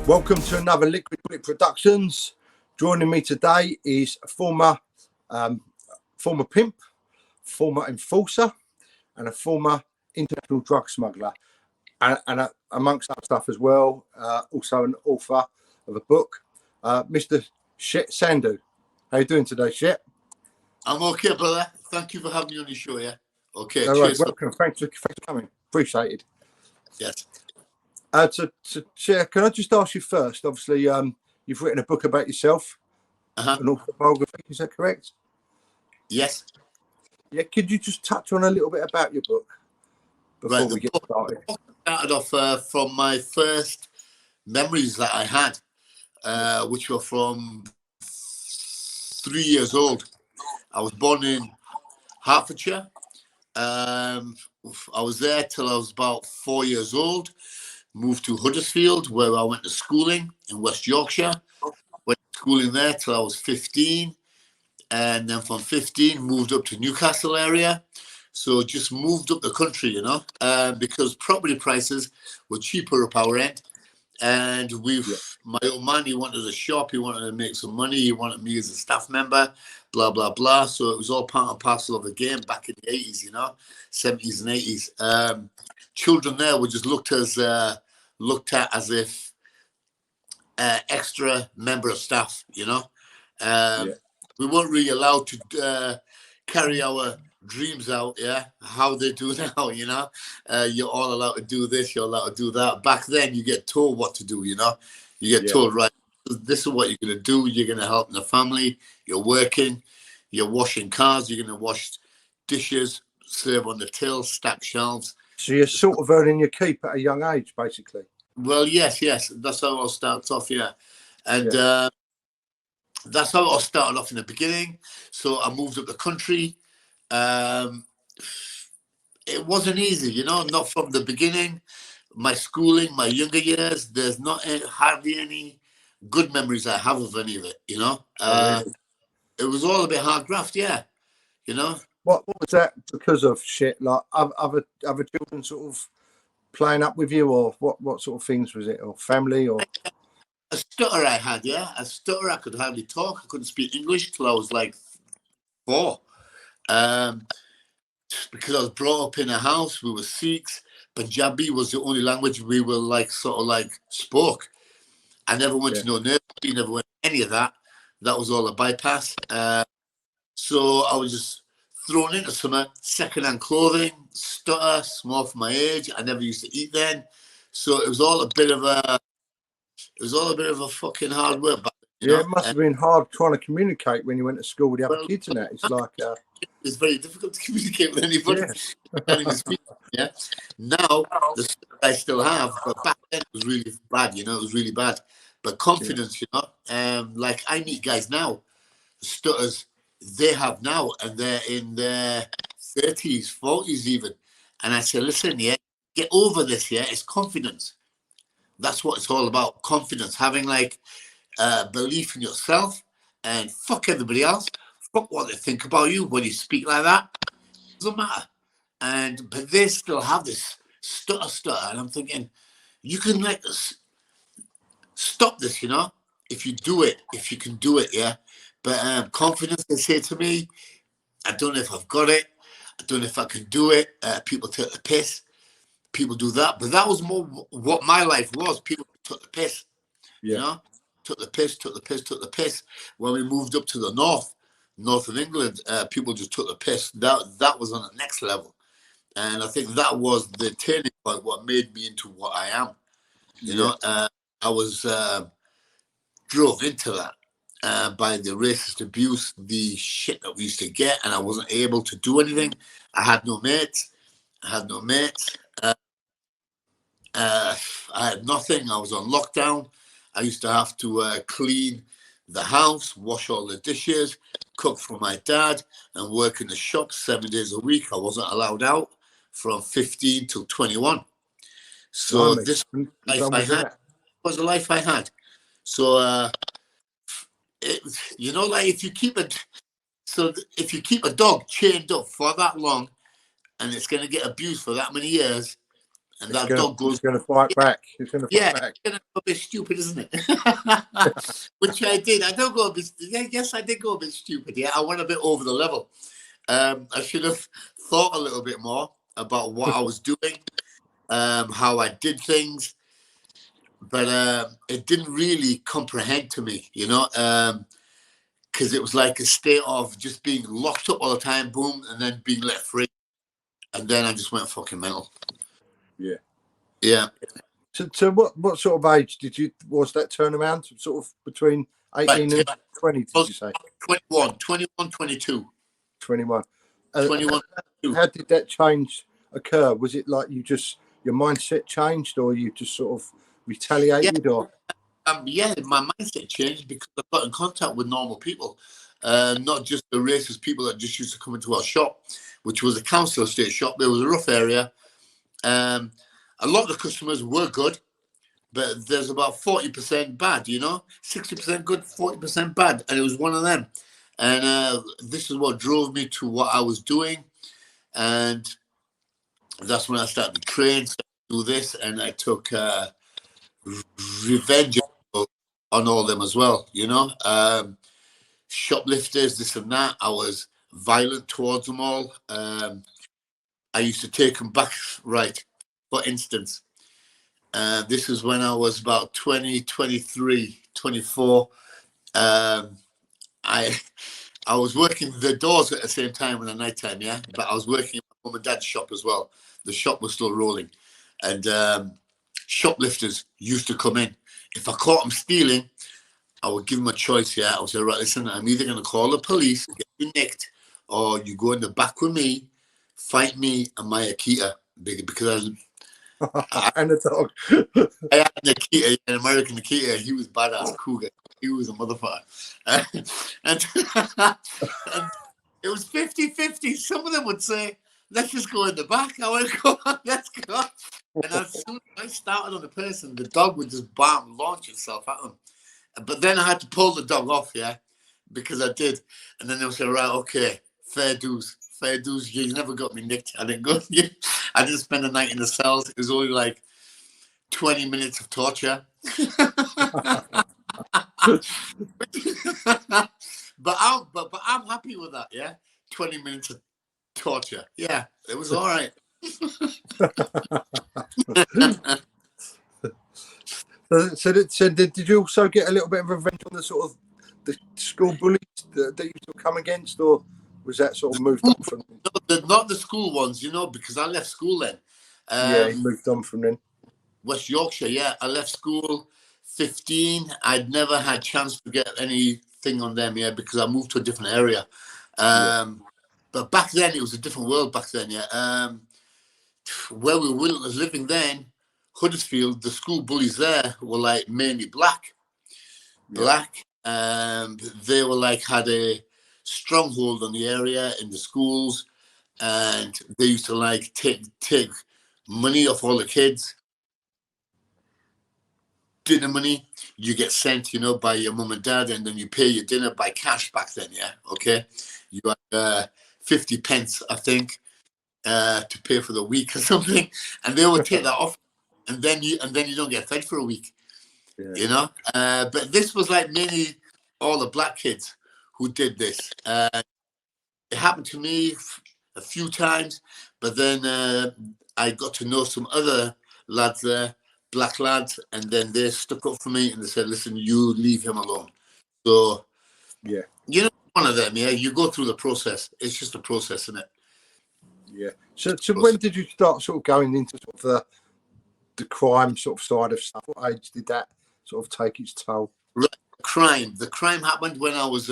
Welcome to another Liquid Bullet Productionz. Joining me today is a former pimp, former enforcer, and a former international drug smuggler, and amongst other stuff as well. Also an author of a book, Mr. Chet Sandhu. How you doing today, Chet? I'm okay, brother. Thank you for having me on your show. Yeah. Okay. All Cheers. right, welcome. Thanks for coming. Appreciated. Yes. So Chet, can I just ask you first? Obviously, you've written a book about yourself, an autobiography. Is that correct? Yes. Yeah. Could you just touch on a little bit about your book before we get started? The book started off from my first memories that I had, which were from 3 years old. I was born in Hertfordshire. I was there till I was about 4 years old. Moved to Huddersfield, where I went to schooling in West Yorkshire. Went to schooling there till I was 15. And then from 15, moved up to Newcastle area. So just moved up the country, because property prices were cheaper up our end. And my old man, he wanted a shop, he wanted to make some money, he wanted me as a staff member, blah, blah, blah. So it was all part and parcel of the game back in the 80s, 70s and 80s. Children there were just looked at as if extra member of staff, We weren't really allowed to carry our dreams out, how they do now, you're all allowed to do this, you're allowed to do that. Back then, you get told what to do, you get told, right, this is what you're going to do, you're going to help in the family, you're working, you're washing cars, you're going to wash dishes, serve on the till, stack shelves. So you're sort of earning your keep at a young age, basically. Well, yes, that's how it all starts off, and that's how it all started off in the beginning. So I moved up the country. It wasn't easy, not from the beginning. My schooling, my younger years, there's not hardly any good memories I have of any of it, It was all a bit hard graft, What was that because of, shit? Like other children sort of playing up with you, or what sort of things was it, or family, or a stutter I had, a stutter. I could hardly talk. I couldn't speak English till I was like 4. Because I was brought up in a house, we were Sikhs. Punjabi was the only language we were spoke. I never went to no nursery, never went to any of that. That was all a bypass. So I was just thrown into some second-hand clothing, stutter, small for my age. I never used to eat then, so it was all a bit of a fucking hard work. It must have been hard trying to communicate when you went to school with the other kids and that. It's like it's very difficult to communicate with anybody. Now the stuff I still have, but back then it was really bad. It was really bad. But confidence, like I meet guys now, the stutters they have now, and they're in their 30s, 40s even. And I say, listen, get over this, it's confidence. That's what it's all about, confidence, having belief in yourself, and fuck everybody else, fuck what they think about you when you speak like that. Doesn't matter. But they still have this stutter, and I'm thinking, you can stop this, if you do it, if you can do it, But confidence, they say to me, I don't know if I've got it. I don't know if I can do it. People take the piss. People do that. But that was more what my life was. People took the piss, took the piss. When we moved up to the north of England, people just took the piss. That was on the next level. And I think that was the turning point, what made me into what I am. I was drove into that. By the racist abuse, the shit that we used to get, and I wasn't able to do anything. I had no mates. I had nothing. I was on lockdown. I used to have to clean the house, wash all the dishes, cook for my dad, and work in the shop 7 days a week. I wasn't allowed out from 15 till 21. So this was the life I had. So if you keep a dog chained up for that long, and it's going to get abused for that many years, and that dog goes. It's going to fight back. It's going to fight back. It's going to go a bit stupid, isn't it? Which I did. I don't go a bit. Yes, I did go a bit stupid. Yeah, I went a bit over the level. I should have thought a little bit more about what I was doing, how I did things, but it didn't really comprehend to me, you know, because it was like a state of just being locked up all the time, boom, and then being let free, and then I just went fucking mental. Yeah. Yeah. So what sort of age was that turnaround? Sort of between 18 and 20, did you say? 21, 22. 21. 21. How did that change occur? Was it like your mindset changed, or you just sort of retaliated, or? Yeah, my mindset changed because I got in contact with normal people, not just the racist people that just used to come into our shop, which was a council estate shop. There was a rough area. A lot of the customers were good, but there's about 40% bad, you know, 60% good, 40% bad. And it was one of them. And this is what drove me to what I was doing. And that's when I started to train, started to do this. And I took revenge on all them as well, you know. Shoplifters, this and that. I was violent towards them all. I used to take them back, right. For instance, this is when I was about 20, 23, 24. I was working the doors at the same time in the night time, yeah? But I was working at my mum and dad's shop as well. The shop was still rolling. And shoplifters used to come in. If I caught them stealing, I would give them a choice, yeah? I would say, right, listen, I'm either going to call the police, get you nicked, or you go in the back with me, fight me and my Akita. Because and the dog. I had an Akita, an American Akita. He was badass cougar. He was a motherfucker. And it was 50-50. Some of them would say, let's just go in the back. I went, go on, let's go. And as soon as I started on the person, the dog would just launch itself at them. But then I had to pull the dog off, yeah, because I did. And then they would say, right, okay, fair dues. Fair dues. You never got me nicked. I didn't go. I didn't spend the night in the cells. It was only like 20 minutes of torture. but I'm happy with that, yeah. 20 minutes of torture. Yeah, it was all right. So did you also get a little bit of revenge on the sort of the school bullies that you still come against, or was that sort of moved on from them? No, not the school ones, you know, because I left school then. Yeah, you moved on from then. West Yorkshire, yeah. I left school 15. I'd never had chance to get anything on them, yeah, because I moved to a different area. But back then, it was a different world back then, yeah. Where we were living then, Huddersfield, the school bullies there were like mainly black. They were like, had a stronghold on the area in the schools, and they used to like take money off all the kids. Dinner money, you get sent, you know, by your mum and dad, and then you pay your dinner by cash back then, yeah, okay? You had 50 pence, I think, to pay for the week or something, and they would take that off, and then you don't get fed for a week, you know? But this was like mainly all the black kids who did this. It happened to me a few times, but then I got to know some other lads there, black lads, and then they stuck up for me and they said, listen, you leave him alone. So, yeah, you know, one of them, yeah, you go through the process. It's just a process, isn't it? Yeah. So when did you start sort of going into sort of the crime sort of side of stuff? What age did that sort of take its toll? Right. The crime happened when I was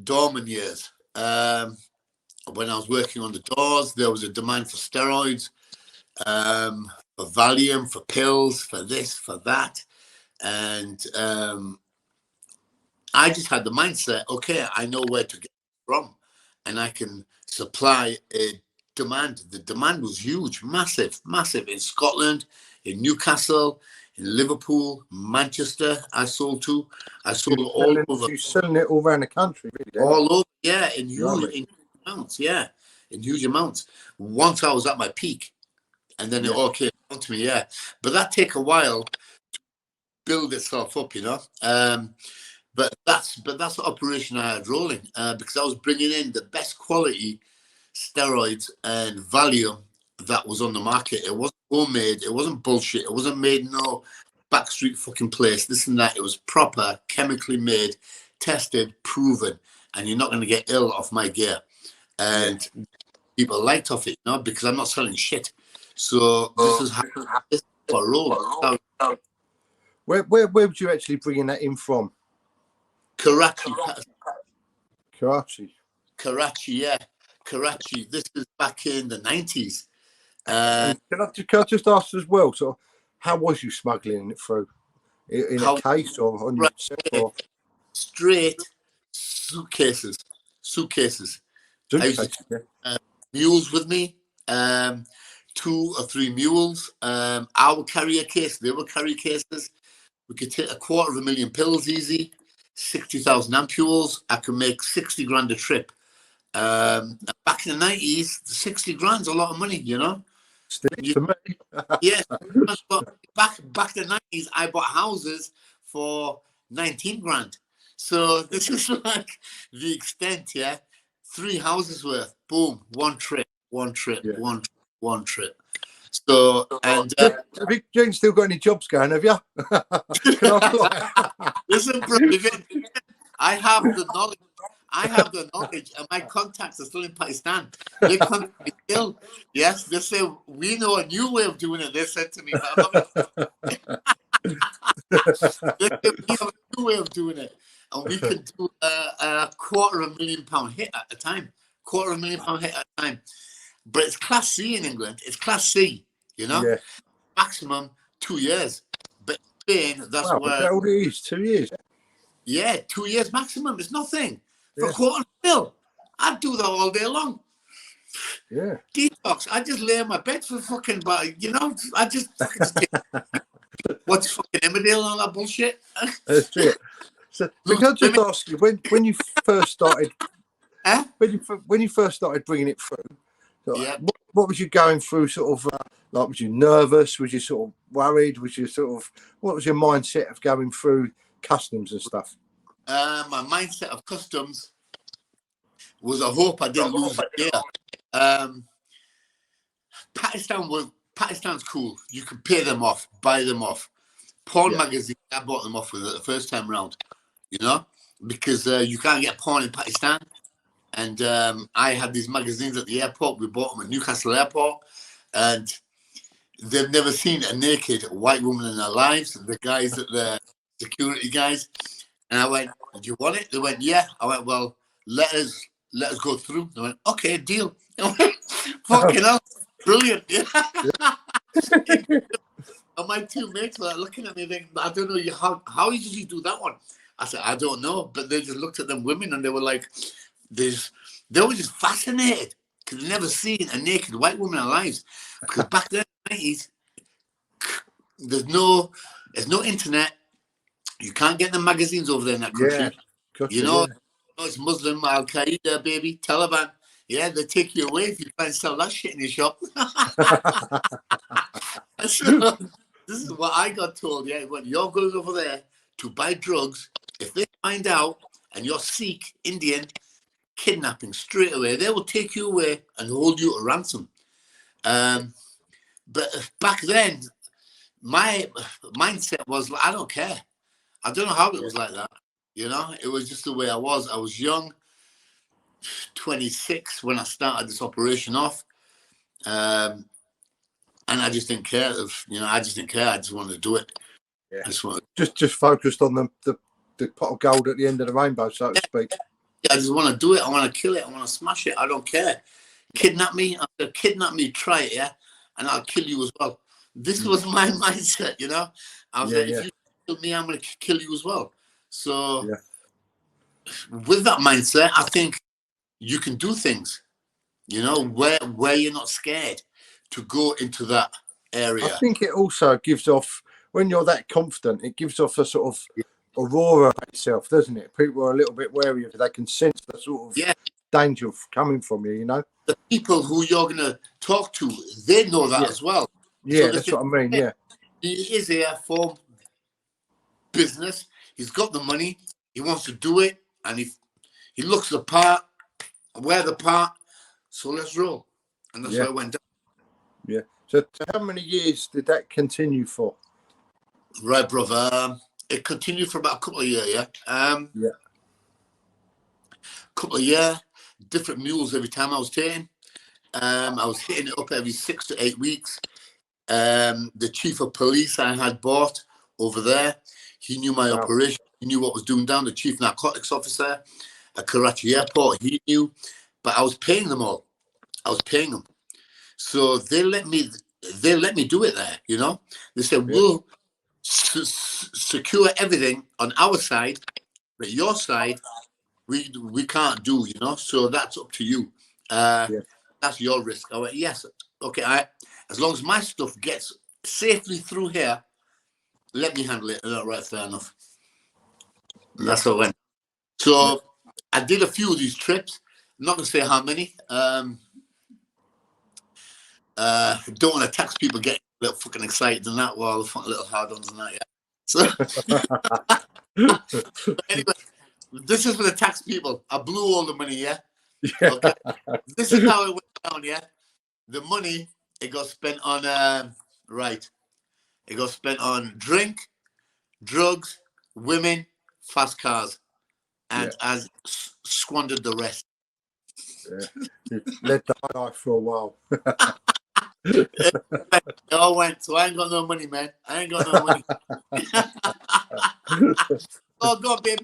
doorman years. When I was working on the doors, there was a demand for steroids, for Valium, for pills, for this, for that. And I just had the mindset, okay, I know where to get it from, and I can supply a demand. The demand was huge, massive in Scotland, in Newcastle, in Liverpool, Manchester. I sold all over. You're selling it all around the country, really? All over, yeah, in huge amounts, yeah, in huge amounts. Once I was at my peak, and then it all came down to me. Yeah, but that take a while to build itself up, you know. But that's the operation I had rolling because I was bringing in the best quality steroids and Valium that was on the market. It wasn't homemade. It wasn't bullshit. It wasn't made no backstreet fucking place. This and that. It was proper, chemically made, tested, proven, and you're not going to get ill off my gear. And people liked off it, you know, because I'm not selling shit. So this is how this is a roll. Where would you actually bring that in from? Karachi. Karachi, yeah. Karachi. This is back in the 90s. Can I just ask as well, so how was you smuggling it through? In a case or on your or? Straight suitcases. I used to mules with me, 2 or 3 mules. I would carry a case, they would carry cases. We could take 250,000 pills easy, 60,000 ampules. I could make 60 grand a trip. Back in the 90s, 60 grand's a lot of money, you know. To me. Yeah, but back in the 90s, I bought houses for 19 grand. So this is like the extent, yeah. 3 houses worth, boom, one trip. So, and you ain't still got any jobs going, have you? Listen, bro, I have the knowledge, and my contacts are still in Pakistan. They contact me still. Yes, they say we know a new way of doing it. They said to me, but they say, we have a new way of doing it, and we can do a £250,000 hit at a time. £250,000 hit at a time. But it's Class C in England. It's Class C, you know. Yeah. Maximum 2 years. But in Spain, that's where. That all it is, 2 years. Yeah, 2 years maximum. It's nothing. For £250,000, I'd do that all day long. Yeah. Detox. I just lay on my bed for fucking, you know, I just what's fucking Emmerdale and all that bullshit. That's it. So, can I just ask you, when you first started, when you first started bringing it through, what was you going through? Sort of like, was you nervous? Was you sort of worried? Was you sort of, what was your mindset of going through customs and stuff? My mindset of customs was I hope I didn't lose it here. Pakistan's cool. You can pay them off, buy them off. Porn magazines, I bought them off with it the first time round, you know, because you can't get porn in Pakistan. And I had these magazines at the airport. We bought them at Newcastle Airport, and they've never seen a naked white woman in their lives. The guys at the security guys, and I went, "Do you want it?" They went, "Yeah." I went, "Well, let us go through." They went, "Okay, deal." Fucking hell, brilliant! And my 2 mates were looking at me, thinking, "I don't know how did you do that one?" I said, "I don't know," but they just looked at them women and they were like. They were just fascinated because they've never seen a naked white woman in their lives. Because back then, in the 90s, there's no internet. You can't get the magazines over there in that country. Yeah, you know, it's Muslim, Al Qaeda, baby, Taliban. Yeah, they take you away if you try and sell that shit in your shop. So, this is what I got told. Yeah, when you're going over there to buy drugs, if they find out and you're Sikh, Indian, kidnapping straight away. They will take you away and hold you to ransom. But back then, my mindset was, I don't care. I don't know how it was like that. You know, it was just the way I was. I was young, 26 when I started this operation off. And I just didn't care. I just didn't care. I just wanted to do it. Yeah. Just focused on the pot of gold at the end of the rainbow, so to speak. I just want to do it. I want to kill it. I want to smash it. I don't care. Kidnap me. Kidnap me. Try it, yeah? And I'll kill you as well. This was my mindset, you know? I was like, if you kill me, I'm going to kill you as well. So with that mindset, I think you can do things, you know, where you're not scared to go into that area. I think it also gives off, when you're that confident, it gives off a sort of aurora itself, doesn't it? People are a little bit wary of it. They can sense the sort of danger coming from you, you know? The people who you're going to talk to, they know that as well. Yeah, So that's what I mean. Yeah, he is here for business. He's got the money. He wants to do it, and he looks the part, wear the part. So let's roll, and that's why I went down. Yeah. So how many years did that continue for? Right, brother. It continued for about a couple of years. Yeah. Couple of years, different mules every time I was taking. I was hitting it up every 6 to 8 weeks. The chief of police I had bought over there, he knew my operation. He knew what was doing down. The chief narcotics officer at Karachi Airport, he knew. But I was paying them all. I was paying them. So they let me do it there, you know. They said, we'll secure everything on our side, but your side, we can't do, you know. So that's up to you. That's your risk. I went, yes, okay. As long as my stuff gets safely through here, let me handle it. Right, fair enough. And that's how it went. So I did a few of these trips. I'm not gonna say how many. Don't want to tax people getting a little fucking excited and that, well, fucking little hard-ons and that, yeah. So anyway, this is for the tax people. I blew all the money, yeah. Okay. This is how it went down, yeah. The money, it got spent on it got spent on drink, drugs, women, fast cars, and I squandered the rest. You led the high life for a while. It all went, so I ain't got no money, man. I ain't got no money. Oh God, babe.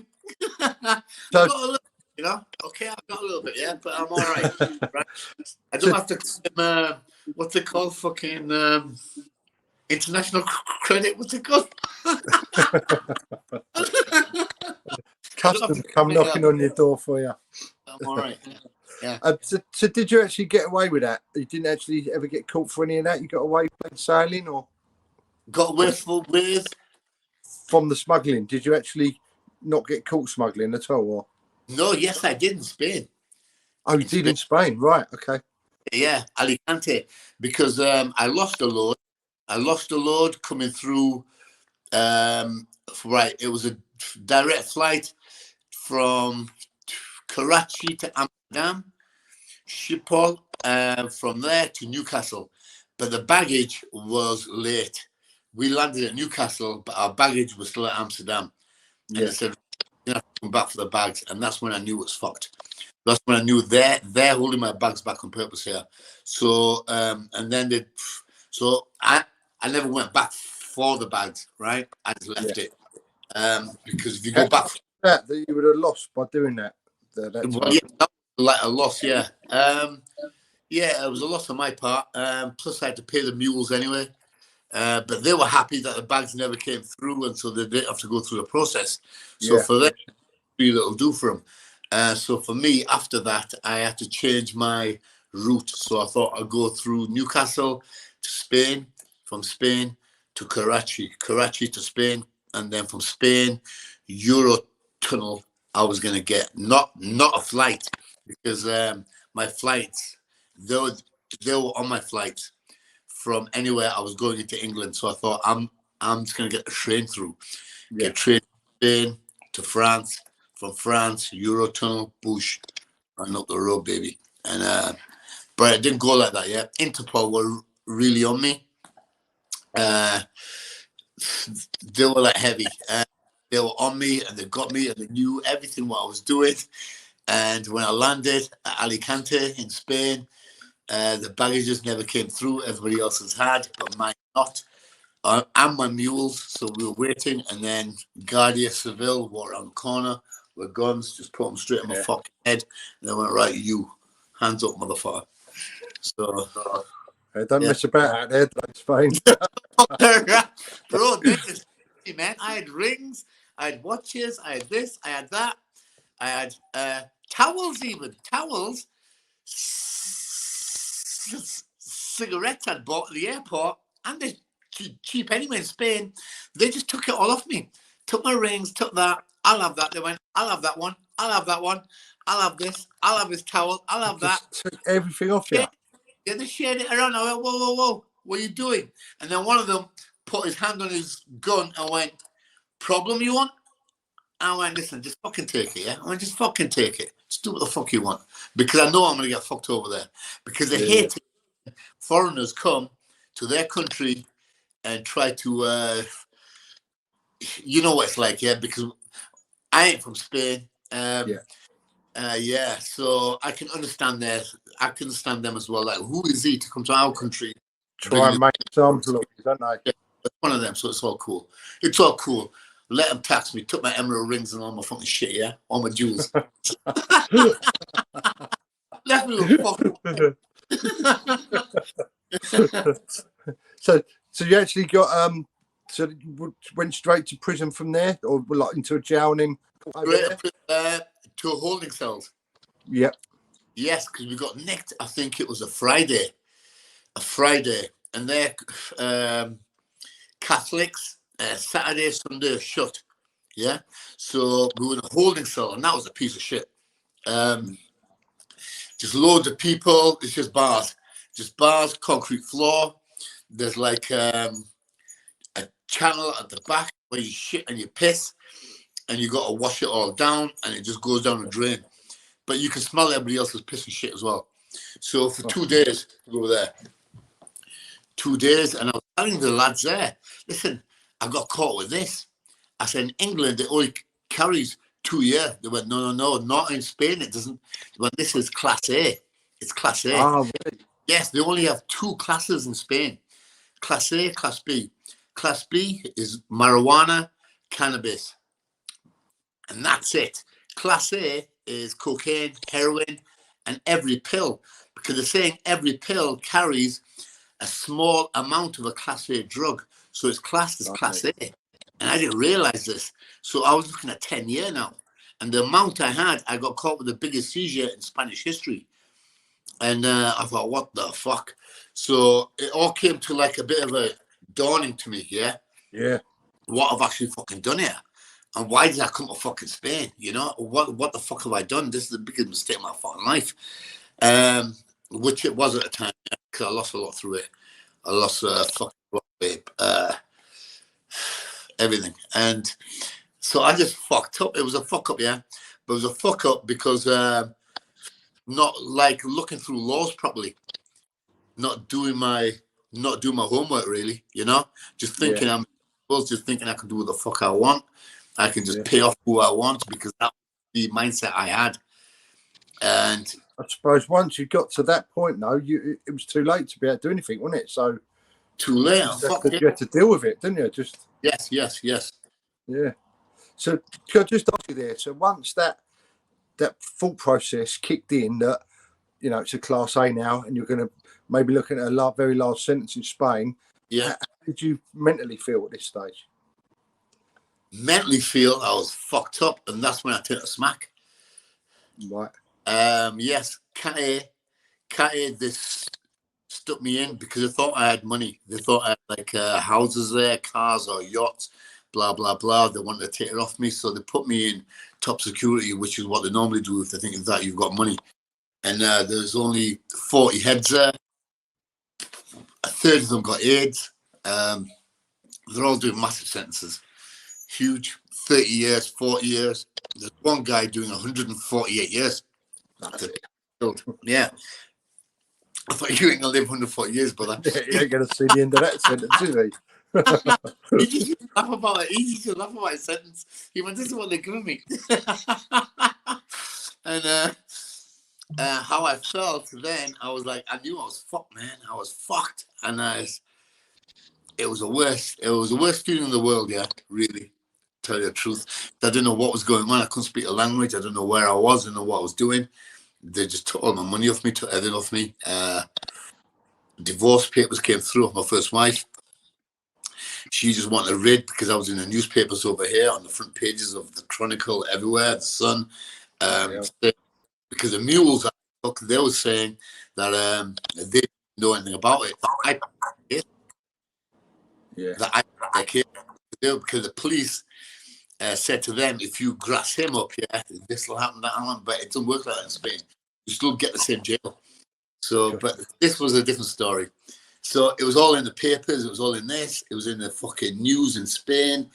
I got a little, you know. Okay, I got a little bit, yeah, but I'm all right. Right? I don't have to. What's it called? Fucking international credit. What's it called? Customs come knocking on your door for you. I'm all right. Yeah. So did you actually get away with that? You didn't actually ever get caught for any of that? You got away with sailing, or got away with from the smuggling? Did you actually not get caught smuggling at all? Or? No, yes, I did in Spain. Oh, you did in Spain, right? Okay. Yeah, Alicante, because I lost a load. I lost a load coming through. Right, it was a direct flight from Karachi to Amsterdam, Schiphol, from there to Newcastle. But the baggage was late. We landed at Newcastle, but our baggage was still at Amsterdam. And they said, you have to come back for the bags. And that's when I knew it was fucked. That's when I knew they're holding my bags back on purpose here. So, and then I never went back for the bags, right? I just left it. Because if you go back... That you would have lost by doing that. Well, yeah, that was like a loss, yeah. Yeah, it was a loss on my part. Plus, I had to pay the mules anyway. But they were happy that the bags never came through, and so they didn't have to go through the process. So for them, it'll do for them. So for me, after that, I had to change my route. So I thought I'd go through Newcastle to Spain, from Spain to Karachi to Spain, and then from Spain, Eurotunnel. I was going to get not a flight, because my flights, they were on my flights from anywhere I was going into England. So I thought I'm just going to get a train through. Get train to Spain to France, from France, Eurotunnel, Bush, and up the road, baby. And but it didn't go like that, yeah. Interpol were really on me. They were like heavy. They were on me, and they got me, and they knew everything what I was doing. And when I landed at Alicante in Spain, the baggage just never came through. Everybody else has had, but mine not. And my mules, so we were waiting, and then Guardia Civil walked around the corner with guns, just put them straight on my fucking head, and they went, right, you, hands up, motherfucker. So... don't mess about out there, that's fine. Bro, this is crazy, man. I had rings, I had watches, I had this, I had that. I had towels even. Towels. Cigarettes I'd bought at the airport, and they're cheap anyway in Spain. They just took it all off me. Took my rings, took that. I'll have that. They went, I'll have that one. I'll have that one. I'll have this. I'll have this towel. I'll have that. Took everything off you. Yeah, they shared it around. I went, whoa, whoa, whoa, what are you doing? And then one of them put his hand on his gun and went, problem you want? I went, listen, just fucking take it, yeah? I went, just fucking take it. Just do what the fuck you want. Because I know I'm going to get fucked over there. Because they hate it. Foreigners come to their country and try to, you know what it's like, yeah? Because I ain't from Spain. So I can understand I can understand them as well. Like, who is he to come to our country? Try and make examples of it, don't they? Yeah, it's one of them, so it's all cool. It's all cool. Let them tax me. Took my emerald rings and all my fucking shit, yeah? All my jewels. Left me with fucking... So you actually got so you went straight to prison from there, or like into a jail and then to a holding cell. Yep. Yes, because we got nicked. I think it was a Friday, and they're Catholics. Saturday, Sunday shut. Yeah, so we were in a holding cell, and that was a piece of shit. Just loads of people. It's just bars, concrete floor. There's like a channel at the back where you shit and you piss, and you got to wash it all down, and it just goes down the drain. But you can smell everybody else's piss and shit as well. So for 2 days, we were there. 2 days, and I was telling the lads there, listen, I got caught with this. I said, in England, it only carries 2 years. They went, no, not in Spain. It doesn't. Well, this is Class A. It's Class A. Oh, really? Yes, they only have 2 classes in Spain. Class A, Class B. Class B is marijuana, cannabis. And that's it. Class A is cocaine, heroin, and every pill. Because they're saying every pill carries a small amount of a Class A drug. So it's classed as Class A. And I didn't realize this. So I was looking at 10 years now. And the amount I had, I got caught with the biggest seizure in Spanish history. And I thought, what the fuck? So it all came to like a bit of a dawning to me, yeah? Yeah. What I've actually fucking done here. And why did I come to fucking Spain? You know, what the fuck have I done? This is the biggest mistake of my fucking life. Which it was at the time, because I lost a lot through it. I lost fucking babe, everything. And so I just fucked up. It was a fuck up, yeah. But it was a fuck up because not like looking through laws properly, not doing my homework really, you know, just thinking just thinking I can do what the fuck I want. I can just pay off who I want, because that was the mindset I had. And I suppose once you got to that point, though, it was too late to be able to do anything, wasn't it? So too late. You had to deal with it, didn't you? Just yes. Yeah. So can I just ask you there? So once that thought process kicked in, that you know it's a Class A now, and you're going to maybe looking at a very large sentence in Spain. Yeah. How did you mentally feel at this stage? Mentally feel I was fucked up, and that's when I took a smack. Right. Yes, Cat A, this stuck me in because they thought I had money. They thought I had like houses there, cars or yachts, blah, blah, blah. They wanted to take it off me. So they put me in top security, which is what they normally do if they think that you've got money. And there's only 40 heads there. A third of them got AIDS. They're all doing massive sentences. Huge, 30 years, 40 years. There's one guy doing 148 years. Yeah. I thought you ain't going to live 140 years, brother. Yeah, you ain't going to see the end of that sentence, is he? He just used to laugh about it. He used to laugh about his sentence. He went, this is what they're giving me. And how I felt then, I was like, I knew I was fucked, man. I was fucked. And it was the worst feeling in the world, yeah, really. Tell you the truth. I didn't know what was going on. I couldn't speak a language. I didn't know where I was. I didn't know what I was doing. They just took all my money off me, took everything off me. Divorce papers came through of my first wife. She just wanted rid because I was in the newspapers over here on the front pages of the Chronicle, everywhere, the Sun. Because the mules, they were saying that they didn't know anything about it. Because the police said to them, if you grass him up, yeah, this will happen, that will happen. But it doesn't work like that in Spain. You still get the same jail. So, Good. but this was a different story. So it was all in the papers. It was all in this. It was in the fucking news in Spain,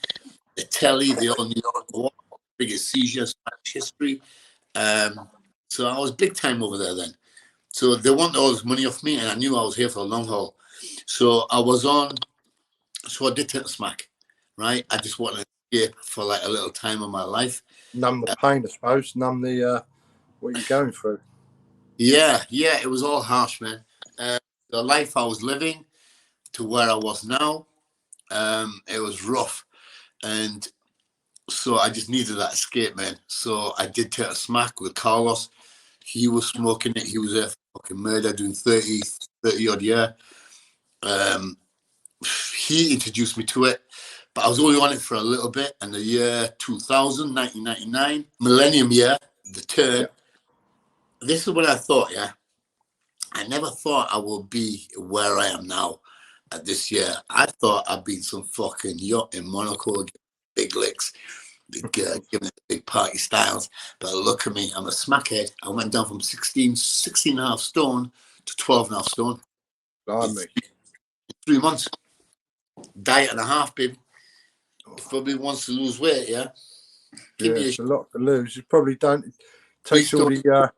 the telly. They all knew what biggest seizure in Spanish history. So I was big time over there then. So they wanted all this money off me, and I knew I was here for a long haul. So I was on. So I did take a smack, right? I just wanted to escape for like a little time of my life. Numb the pain, I suppose. Numb the what you're going through. Yeah, it was all harsh, man. The life I was living to where I was now, it was rough, and so I just needed that escape, man. So I did take a smack with Carlos. He was smoking it. He was there for fucking murder, doing 30 odd year. He introduced me to it, but I was only on it for a little bit. And the year 2000, 1999, millennium year, the turn. Yeah. This is what I thought, yeah. I never thought I would be where I am now at this year. I thought I'd be some fucking yacht in Monaco, big licks, giving it big party styles. But look at me, I'm a smackhead. I went down from 16 and a half stone to 12 and a half stone. Blimey. In 3 months. Diet and a half, baby. If somebody wants to lose weight, yeah. Yeah, it's a lot to lose. You probably don't take all the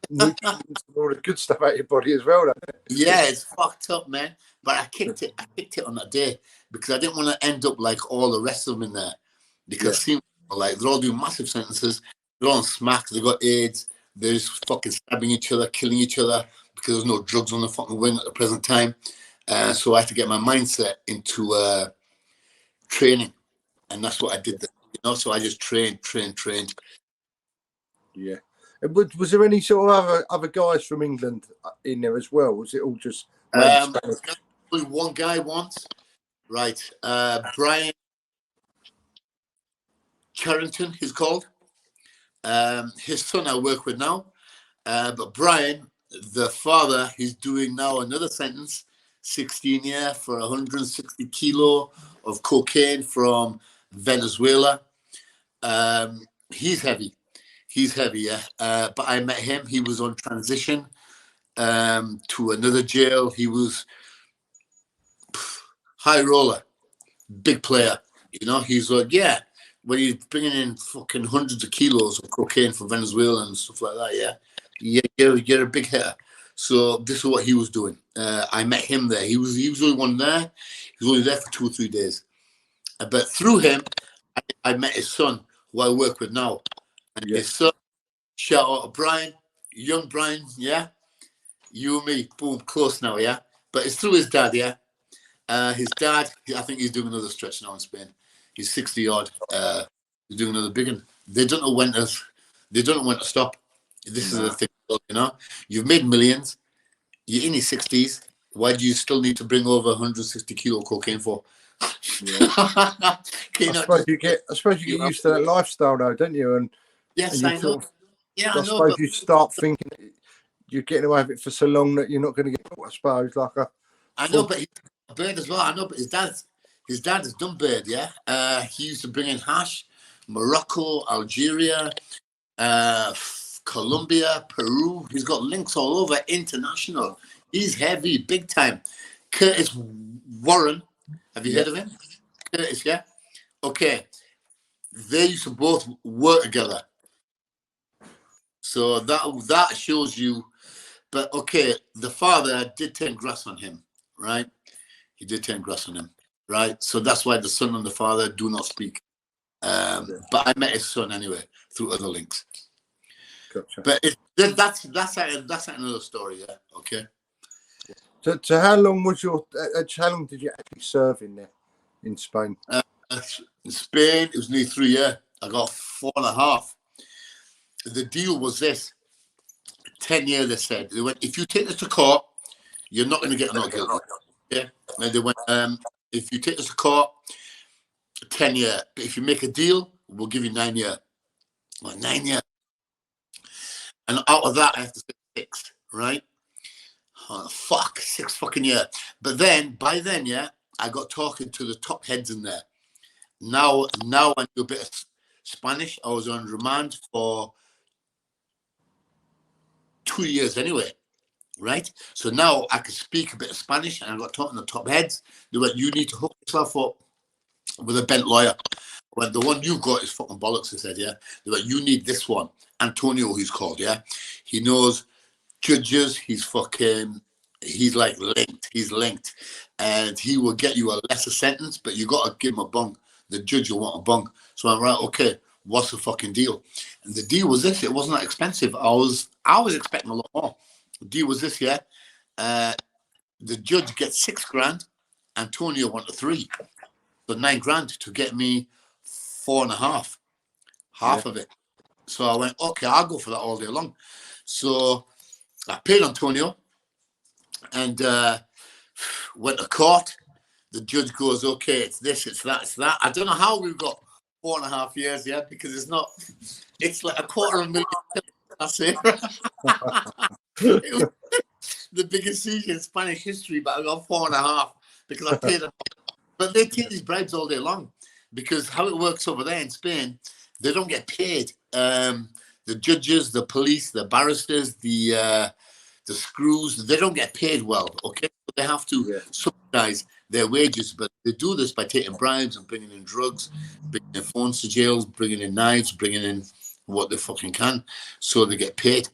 nutrients and all the good stuff out of your body as well, don't it? Yeah, it's fucked up, man. But I kicked it on that day because I didn't want to end up like all the rest of them in there. Because seem like they're all doing massive sentences, they're all on smack, they got AIDS, they're just fucking stabbing each other, killing each other because there's no drugs on the fucking wing at the present time. So I had to get my mindset into training, and that's what I did there, you know. So I just trained. Yeah. And was there any sort of other guys from England in there as well? Was it all just only one guy once, right? Brian Carrington, he's called. His son I work with now, but Brian, the father, he's doing now another sentence, 16 year for 160 kilo of cocaine from Venezuela. He's heavy, yeah. But I met him. He was on transition to another jail. He was high roller, big player. You know, he's like, yeah, when he's bringing in fucking hundreds of kilos of cocaine from Venezuela and stuff like that, you're a big hitter. So this is what he was doing. I met him there. He was only one there. He was only there for 2 or 3 days. But through him, I met his son, who I work with now. And his son, shout out to Brian, young Brian, yeah? You and me, boom, close now, yeah? But it's through his dad, yeah? His dad, I think he's doing another stretch now in Spain. He's 60 odd. He's doing another big one. They don't know when to stop. This is the thing, you know. You've made millions. You're in your 60s. Why do you still need to bring over 160 kilo cocaine for? Yeah. I suppose you get used to that lifestyle, though, don't you? And yes, and I know. I suppose you start thinking you're getting away with it for so long that you're not going to get caught. I suppose, I know, but he's a bird as well. I know, but his dad has done bird. Yeah, he used to bring in hash, Morocco, Algeria, Colombia, Peru. He's got links all over, international. He's heavy, big time. Curtis Warren, have you heard of him? Curtis, yeah. Okay, they used to both work together. So that shows you. But okay, the father did turn grass on him, right? He did turn grass on him, right? So that's why the son and the father do not speak. But I met his son anyway through other links. Gotcha. But that's another story, yeah. Okay. So how long was how long did you actually serve in there in Spain? In Spain, it was nearly 3 years. I got 4.5. The deal was this: 10 years. They said they went, if you take this to court, you're not going to get not guilty. Yeah. And they went, if you take this to court, 10 years. But if you make a deal, we'll give you 9 years. Well, 9 years. And out of that, I have to say 6, right? Oh, fuck, 6 fucking years. But then, by then, yeah, I got talking to the top heads in there. Now I do a bit of Spanish. I was on remand for 2 years anyway. right? So now I can speak a bit of Spanish, and I got taught in the top heads. They went, you need to hook yourself up with a bent lawyer. When the one you've got is fucking bollocks, I said, yeah. They went, you need this one. Antonio, he's called, yeah. He knows judges, he's like linked. He's linked. And he will get you a lesser sentence, but you got to give him a bung. The judge will want a bung. So I'm right, okay, what's the fucking deal? And the deal was this, it wasn't that expensive. I was expecting a lot more. The deal was this, yeah. The judge gets $6,000. Antonio wanted 3. So $9,000 to get me 4.5, half of it. So I went, okay, I'll go for that all day long. So I paid Antonio and went to court. The judge goes, okay, it's this, it's that, it's that. I don't know how we've got 4.5 years yet, because it's like $250,000. That's it. It was the biggest siege in Spanish history, but I got 4.5 because I paid them. But they take these bribes all day long, because how it works over there in Spain, they don't get paid. The judges, the police, the barristers, the screws, they don't get paid well, okay? They have to subsidize their wages, but they do this by taking bribes and bringing in drugs, bringing in phones to jails, bringing in knives, bringing in what they fucking can, so they get paid.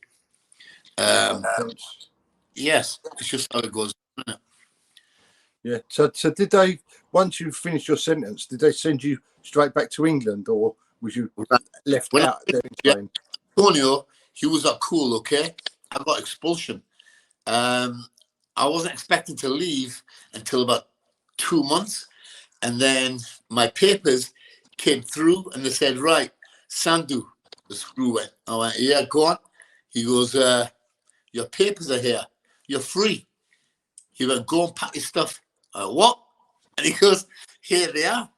Yes, it's just how it goes, isn't it? Yeah. So did they, once you finished your sentence, did they send you straight back to England, or was you left out there in Spain? Antonio, he was up cool, okay? I got expulsion. I wasn't expecting to leave until about 2 months. And then my papers came through and they said, right, Sandhu, the screw went. I went, yeah, go on. He goes, your papers are here. You're free. He went, go and pack your stuff. I went, what? And he goes, here they are.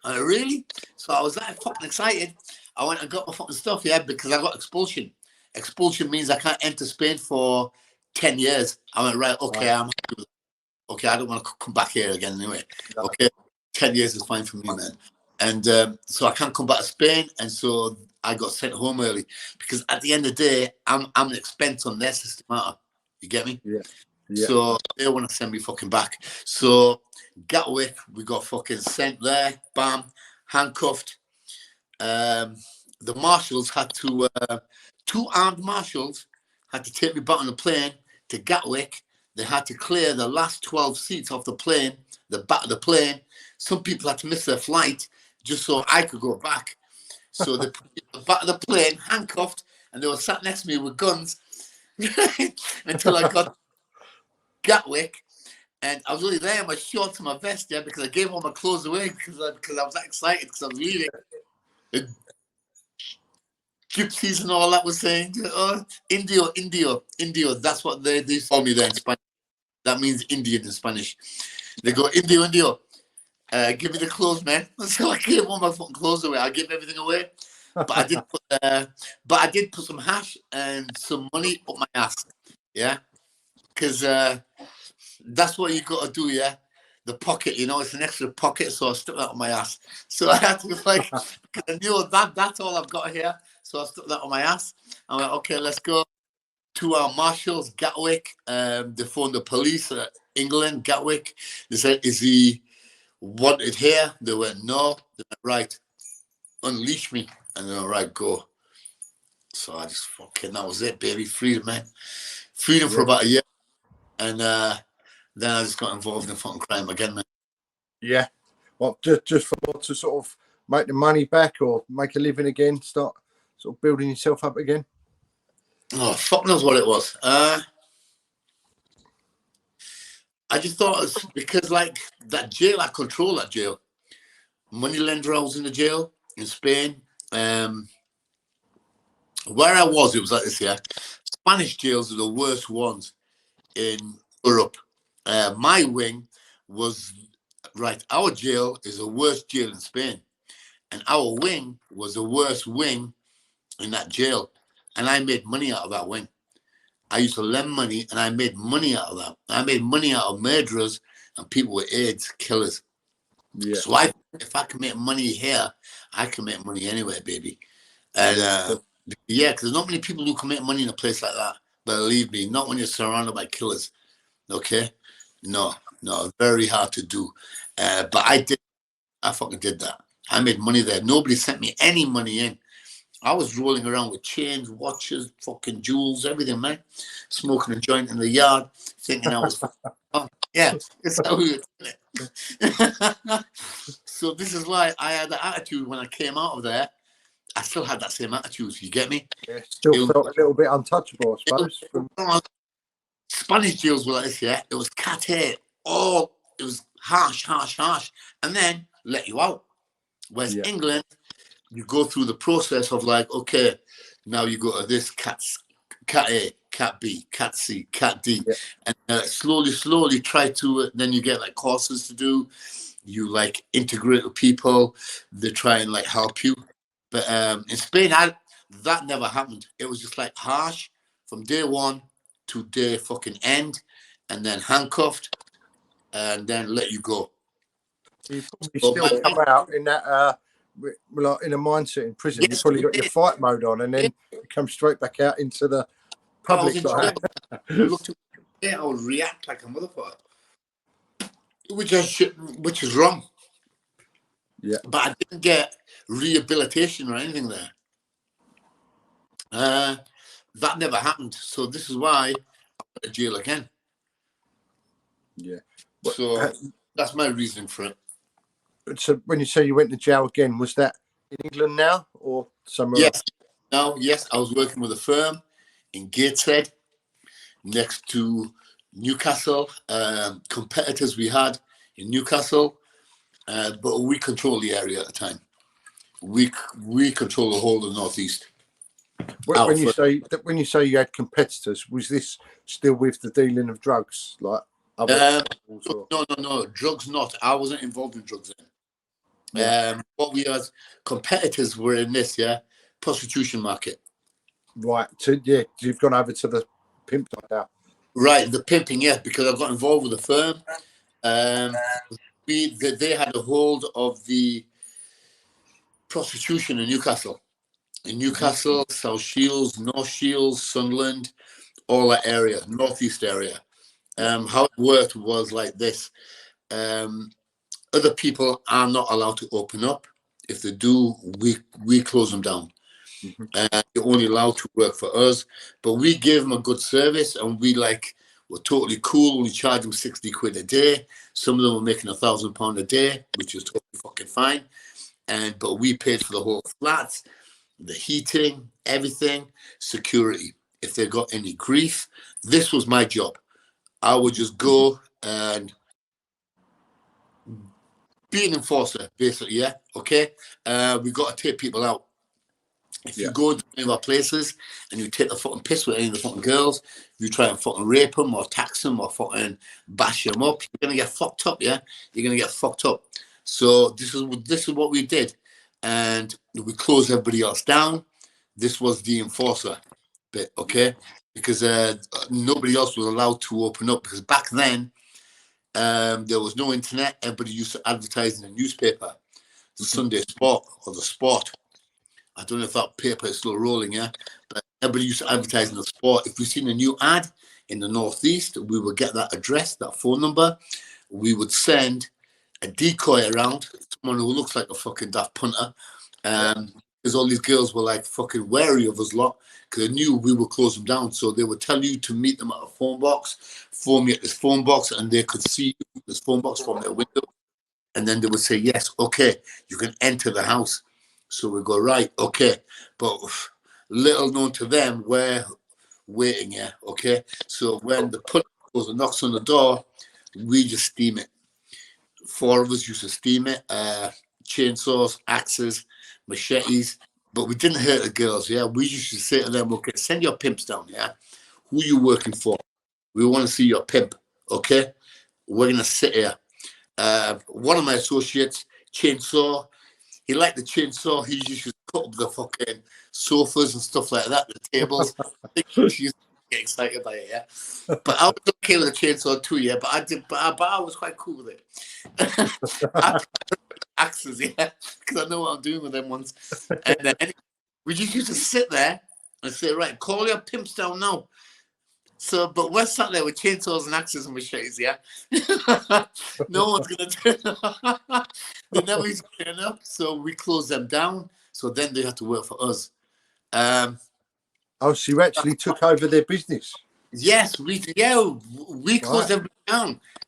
I went, really? So I was like fucking excited. I went and got my fucking stuff, yeah, because I got expulsion. Expulsion means I can't enter Spain for 10 years. I went, right, okay, okay, I don't want to come back here again anyway. Okay, 10 years is fine for me, man. And so I can't come back to Spain, and so I got sent home early, because at the end of the day, I'm an expense on their system. You get me? Yeah. So they want to send me fucking back. So Gatwick, we got fucking sent there, bam, handcuffed. The marshals had to, 2 armed marshals had to take me back on the plane to Gatwick. They had to clear the last 12 seats off the plane, the back of the plane. Some people had to miss their flight just so I could go back. So they put me on the back of the plane, handcuffed, and they were sat next to me with guns until I got Gatwick. And I was only there in my shorts and my vest, yeah, because I gave all my clothes away because I was that excited because I was leaving. The gypsies and all that was saying, oh, Indio. That's what they call me there in Spanish. That means Indian in Spanish. They go, Indio. Give me the clothes, man. So I gave all my fucking clothes away. I gave everything away. But I did put some hash and some money up my ass. Yeah. Because that's what you got to do, yeah. The pocket, you know, it's an extra pocket, so I stuck that on my ass. So I had to because I knew that's all I've got here. So I stuck that on my ass. I went, okay, let's go. 2 our marshals, Gatwick. They phoned the police at England, Gatwick. They said, is he wanted here? They went, no. They went, right, unleash me. And they went, right, go. So I just that was it, baby. Freedom, man. Freedom for about a year. And then I just got involved in fucking crime again, man. Yeah. Well, just for to sort of make the money back or make a living again, start sort of building yourself up again. Oh, fuck knows what it was. I just thought it was because, like, that jail, I control that jail. Money lender, I was in the jail in Spain. Where I was, it was like this, yeah. Spanish jails are the worst ones in Europe. My wing was, right, our jail is the worst jail in Spain. And our wing was the worst wing in that jail. And I made money out of that wing. I used to lend money and I made money out of that. I made money out of murderers and people with AIDS, killers. Yeah. So if I can make money here, I can make money anywhere, baby. And yeah, because there's not many people who can make money in a place like that. Believe me, not when you're surrounded by killers. Okay? No, very hard to do. But I fucking did that. I made money there. Nobody sent me any money in. I was rolling around with chains, watches, fucking jewels, everything, man. Smoking a joint in the yard, thinking I was oh, yeah, it's how we were doing it. So this is why I had the attitude when I came out of there. I still had that same attitude. You get me? Yeah, still felt a little bit untouchable, I suppose. Spanish jails were like this, yeah. It was cat hair. Oh, it was harsh, and then let you out. Whereas England, you go through the process of like, okay, now you go to this cat A, cat B, cat C, cat D, and slowly try to. Then you get like courses to do. You like integrate with people. They try and like help you. But in Spain, that never happened. It was just like harsh from day one to day fucking end, and then handcuffed, and then let you go. You probably still come out in that, like in a mindset in prison. You probably got your fight mode on, and then you come straight back out into the public. I would react like a motherfucker, which is wrong. Yeah, but I didn't get rehabilitation or anything there. That never happened. So this is why I went to jail again. Yeah. So that's my reasoning for it. So when you say you went to jail again, was that in England now or somewhere else? Yes, I was working with a firm in Gateshead next to Newcastle. Competitors we had in Newcastle, but we control the area at the time. We control the whole of the northeast. When you say you had competitors, was this still with the dealing of drugs, like other? No, drugs not. I wasn't involved in drugs then. What we as competitors were in this, prostitution market. Right. So you've gone over to the pimp now. Right, the pimping, because I got involved with the firm. They had a hold of the prostitution in Newcastle. In Newcastle, South Shields, North Shields, Sunderland, all that area, northeast area. How it worked was like this. Other people are not allowed to open up. If they do, we close them down. You're only allowed to work for us. But we gave them a good service, and we're totally cool. We charge them 60 quid a day. Some of them were making £1,000 a day, which is totally fucking fine. But we paid for the whole flat, the heating, everything, security. If they got any grief, this was my job. I would just go and be an enforcer, basically, okay? We got to take people out. If you go to any of our places and you take the fucking piss with any of the fucking girls, you try and fucking rape them or tax them or fucking bash them up, you're going to get fucked up, You're going to get fucked up. So this is what we did. And we closed everybody else down. This was the enforcer bit, okay? Because nobody else was allowed to open up. Because back then, there was no internet. Everybody used to advertise in the newspaper, the Sunday Sport or the Sport. I don't know if that paper is still rolling, but everybody used to advertise in the Sport. If we seen a new ad in the northeast, we would get that address, that phone number. We would send a decoy around, someone who looks like a fucking daft punter, because all these girls were like fucking wary of us lot, because they knew we would close them down. So they would tell you to meet them at a phone box, phone me at this phone box, and they could see this phone box from their window. And then they would say, yes, okay, you can enter the house. So we go, right, okay. But little known to them, we're waiting, okay? So when the puller goes and knocks on the door, we just steam it. 4 of us used to steam it, chainsaws, axes, machetes, but we didn't hurt the girls, We used to say to them, okay, send your pimps down, Who you working for? We want to see your pimp, okay? We're going to sit here. One of my associates, chainsaw, he liked the chainsaw. He used to cut up the fucking sofas and stuff like that, the tables. I think she used to get excited by it, But I was okay with the chainsaw too, But I was quite cool with it. I axes, because I know what I'm doing with them ones. And then we just used to sit there and say, right, call your pimps down now. So, but we're sat there with chainsaws and axes and machetes, yeah? No one's going to turn up. They never used to turn up, so we closed them down. So then they had to work for us. Oh, so you actually took over their business? Yes, we closed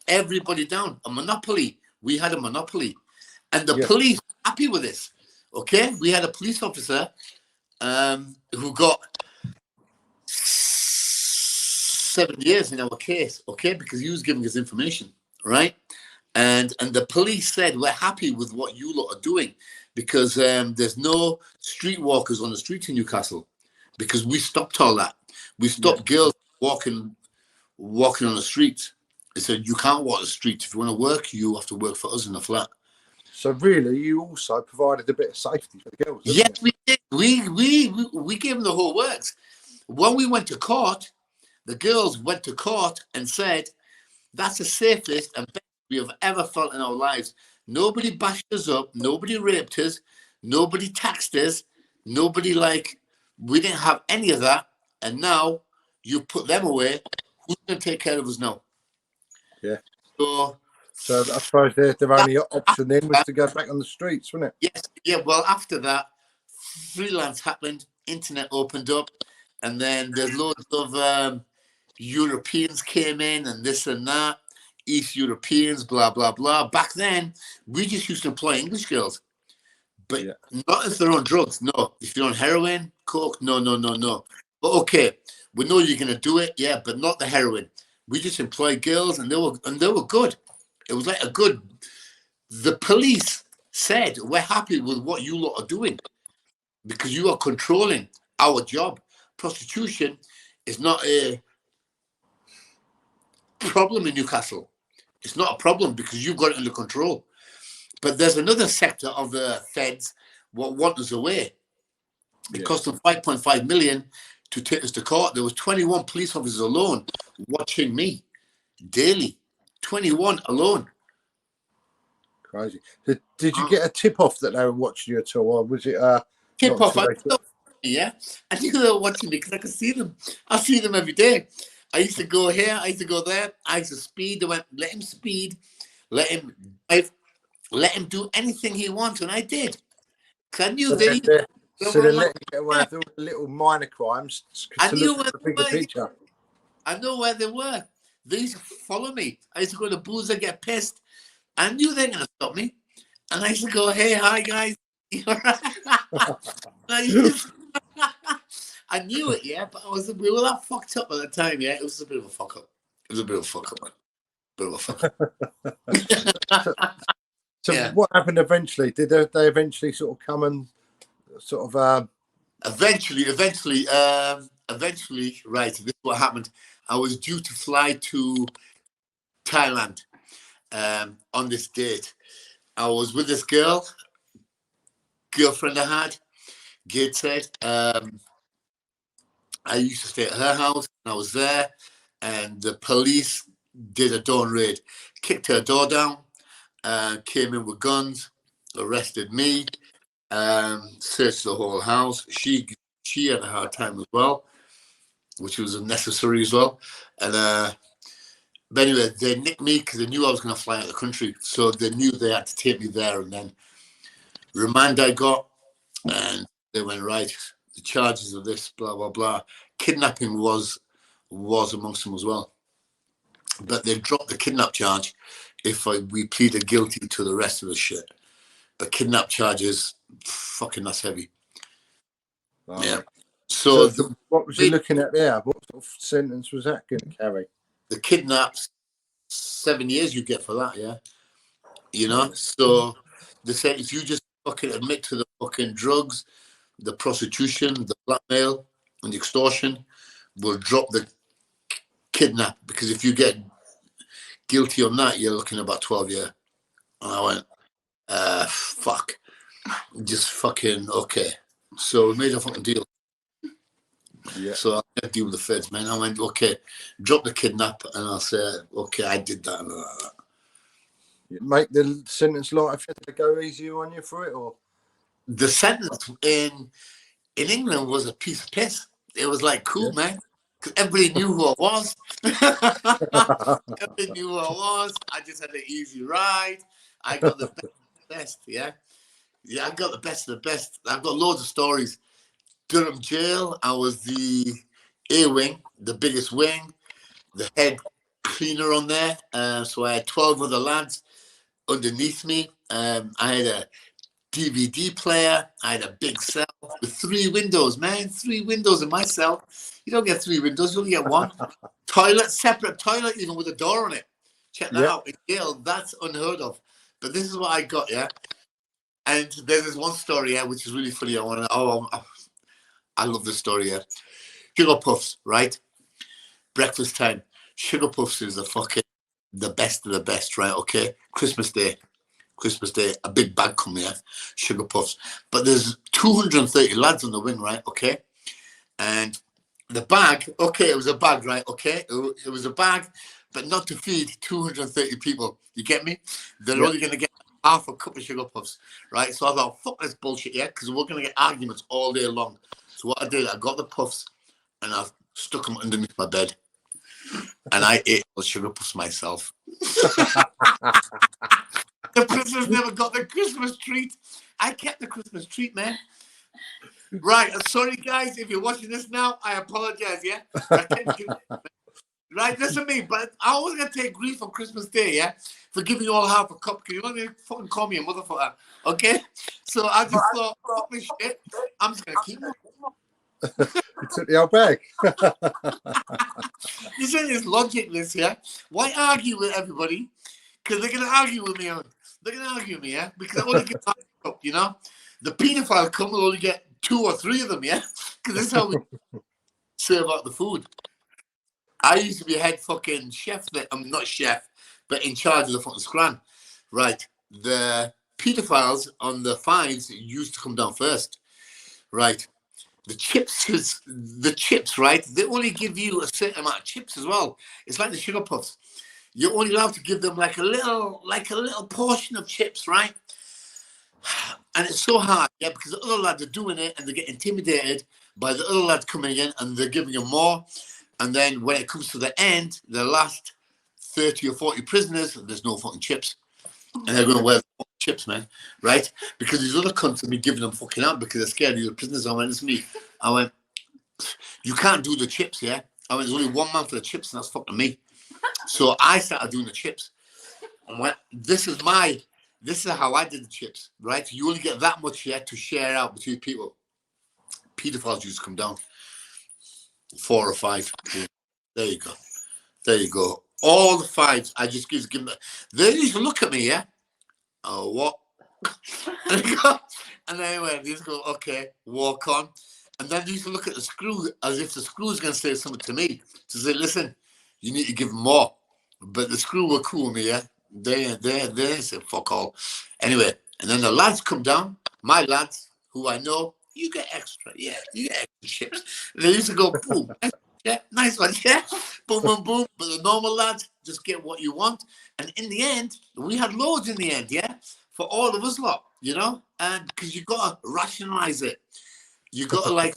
everybody down. A monopoly. We had a monopoly. And the police were happy with this. Okay? We had a police officer who got 7 years in our case, okay, because he was giving us information, right? And the police said, we're happy with what you lot are doing because there's no streetwalkers on the street in Newcastle because we stopped all that. We stopped girls walking on the street. They said, you can't walk the street. If you want to work, you have to work for us in the flat. So really, you also provided a bit of safety for the girls, didn't Yes, you? we did. We gave them the whole works. When we went to court, the girls went to court and said, that's the safest and best we have ever felt in our lives. Nobody bashed us up. Nobody raped us. Nobody taxed us. Nobody we didn't have any of that. And now you put them away. Who's going to take care of us now? Yeah. So I suppose their only option then was to go back on the streets, wasn't it? Yes. Yeah. Well, after that, freelance happened. Internet opened up. And then there's loads of Europeans came in and this and that. East Europeans, blah, blah, blah. Back then, we just used to employ English girls. But not if they're on drugs, no. If you're on heroin, coke, no. But okay, we know you're going to do it, yeah, but not the heroin. We just employ girls and they were good. It was like the police said, we're happy with what you lot are doing because you are controlling our job. Prostitution is not a problem in Newcastle. It's not a problem because you've got it under control. But there's another sector of the feds what want us away. It cost them 5.5 million to take us to court. There was 21 police officers alone watching me daily. 21 alone. Crazy. Did you get a tip off that they were watching you at all, or was it tip off? Yeah, I knew they were watching me because I could see them. I see them every day. I used to go here, I used to go there. I used to speed. They went, let him speed, let him drive, let him do anything he wants, and I did. Because I knew they're letting you get away with all the little minor crimes to look at the bigger picture. I know where they were. They used to follow me. I used to go to booze and get pissed. I knew they were going to stop me. And I used to go, hey, hi, guys. I knew it, yeah, but we were that fucked up at the time, yeah. It was a bit of a fuck up. It was a bit of a fuck up, man. Bit of a fuck up. So what happened eventually? Did they eventually sort of come and sort of Eventually, right, this is what happened. I was due to fly to Thailand on this date. I was with this girlfriend I had, Gateshead. I used to stay at her house, and I was there, and the police did a dawn raid, kicked her door down, came in with guns, arrested me, searched the whole house. She had a hard time as well, which was unnecessary as well. And but anyway, they nicked me because they knew I was going to fly out of the country, so they knew they had to take me there. And then remand I got, and they went, right, the charges of this, blah blah blah. Kidnapping was amongst them as well, but they dropped the kidnap charge if we pleaded guilty to the rest of the shit. The kidnap charges, fucking, that's heavy. Oh. Yeah. So what was you looking at there? What sort of sentence was that going to carry? The kidnaps, 7 years you get for that, yeah. You know, so they said if you just fucking admit to the fucking drugs, the prostitution, the blackmail, and the extortion, we'll drop the kidnap, because if you get guilty on that, you're looking at about 12 years. And I went, fuck. Just fucking, okay. So we made a fucking deal. Yeah. So I had to deal with the feds, man. I went, okay, drop the kidnap, and I'll say, okay, I did that and like that. You make the sentence lighter if they go easier on you for it, or? The sentence in England was a piece of piss. It was like, cool, man. because everybody knew who I was. Everybody knew who I was. I just had an easy ride. I got the best, yeah. Yeah, I got the best of the best. I've got loads of stories. Durham Jail, I was the A wing, the biggest wing, the head cleaner on there. So I had 12 other lads underneath me. I had a DVD player. I had a big cell with 3 windows, man. 3 windows in my cell. You don't get 3 windows, you only get 1. Toilet, separate toilet, even with a door on it. Check that out. In jail, that's unheard of. But this is what I got, yeah. And there's this one story, yeah, which is really funny. I love this story, yeah. Sugar Puffs, right? Breakfast time. Sugar Puffs is the best of the best, right? Okay. Christmas Day, a big bag come here, Sugar Puffs. But there's 230 lads on the wing, right? Okay. And the bag, okay, it was a bag, right? Okay. It was a bag, but not to feed 230 people. You get me? They're only going to get half a cup of Sugar Puffs, right? So I thought, fuck this bullshit, yeah, because we're going to get arguments all day long. So what I did, I got the puffs and I stuck them underneath my bed. And I ate those Sugar Puffs myself. The prisoners never got the Christmas treat. I kept the Christmas treat, man. Right, sorry guys, if you're watching this now, I apologize, yeah? Right, listen to me, but I was going to take grief on Christmas Day, yeah? For giving you all half a cup, because you only fucking call me a motherfucker, okay? So I just thought, fuck this shit, I'm just going to keep them. You took the old bag. You say it's logicless, yeah? Why argue with everybody? Because they're going to argue with me. They're going to argue with me, yeah? Because I only get half a cup, you know? The paedophile come will only get 2 or 3 of them, yeah? Because this is how we serve out the food. I used to be a head fucking chef. I'm not chef, but in charge of the fucking scran. Right. The paedophiles on the 5s used to come down first. Right. The chips, right? They only give you a certain amount of chips as well. It's like the Sugar Puffs. You're only allowed to give them like a little portion of chips, right? And it's so hard, yeah, because the other lads are doing it and they get intimidated by the other lads coming in and they're giving them more. And then when it comes to the end, the last 30 or 40 prisoners, there's no fucking chips. And they're going to wear the chips, man, right? Because these other cunts have been giving them fucking out because they're scared of the prisoners. I went, it's me. I went, you can't do the chips, yeah? I went, there's only one man for the chips and that's fucking me. So I started doing the chips. And went, this is how I did the chips, right? You only get that much here to share out between people. Pedophiles used to come down. 4 or 5. There you go. All the 5s, I just give them. They used to look at me, yeah. Oh, what? And anyway, they used to go, okay, walk on. And then they used to look at the screw as if the screw's going to say something to me. To say, listen, you need to give them more. But the screw were cool with me, yeah. They said, fuck all. Anyway, and then the lads come down, my lads, who I know, you get extra, yeah, you get extra chips. They used to go, boom, yeah, nice one, yeah, boom, boom, boom. But the normal lads just get what you want. And in the end, we had loads in the end, yeah, for all of us lot, you know, and because you got to rationalize it. You got to like,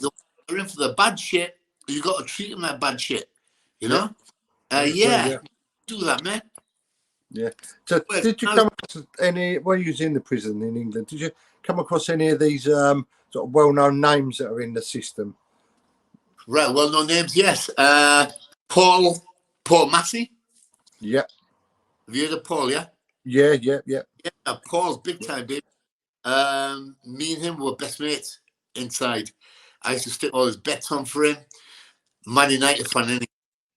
they're in for the bad shit, you got to treat them like bad shit, you know? Yeah, do that, man. Yeah. So did you come across any, when you was in the prison in England, did you come across any of these sort of well-known names that are in the system? Right, well-known names, yes. Paul Massey. Yeah. Have you heard of Paul, yeah? Yeah. Yeah, Paul's big time, baby. Me and him were best mates inside. I used to stick all his bets on for him. Man United fan,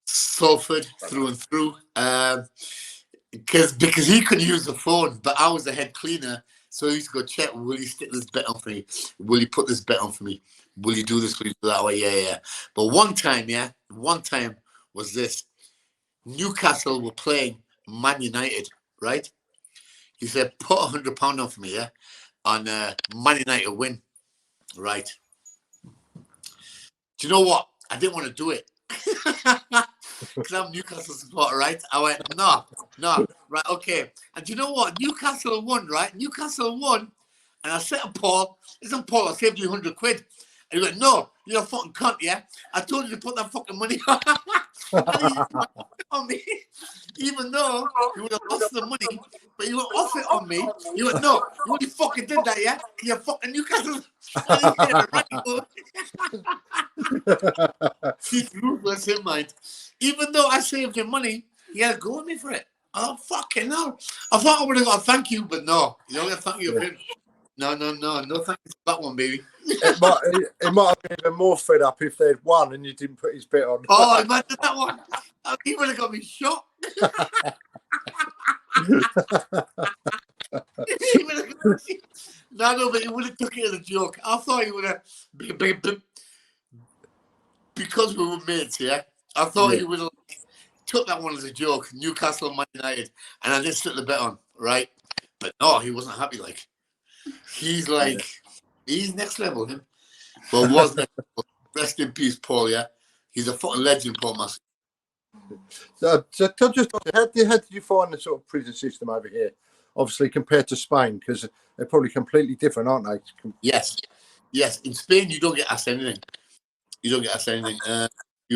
Salford through and through. Because he could use the phone, but I was the head cleaner. So he used to go, Chet, will you stick this bet on for me? Will you put this bet on for me? Will you do this? Will you do that? Oh, yeah. But one time was this. Newcastle were playing Man United, right? He said, put £100 on for me, yeah? On Man United win, right? Do you know what? I didn't want to do it. Because I'm Newcastle supporter, right? I went, no, right, okay. And do you know what? Newcastle won, right? Newcastle won. And I said to Paul, listen, Paul, I saved you 100 quid. And he went, no, you're a fucking cunt, yeah? I told you to put that fucking money on. And he put it on me, even though he would have lost the money, but he went off it on me. He went, no, you only fucking did that, yeah? You're fucking Newcastle. He's ruthless in mind. Even though I saved him money, he had to go with me for it. Oh, fucking no. I thought I would have got a thank you, but no. You don't get a thank you of him. No thank you for that one, baby. It might have been even more fed up if they'd won and you didn't put his bet on. Oh, imagine that one. He would have got me shot. No, but he would have took it as a joke. I thought he would have, because we were mates, yeah? I thought he would have took that one as a joke, Newcastle and Man United, and I didn't stick the bet on, right? But no, he wasn't happy, like. He's like, he's next level, him. But was next level. Rest in peace, Paul, yeah? He's a fucking legend, Paul Massey. So just how did you find the sort of prison system over here? Obviously, compared to Spain, because they're probably completely different, aren't they? Yes. In Spain, you don't get asked anything. You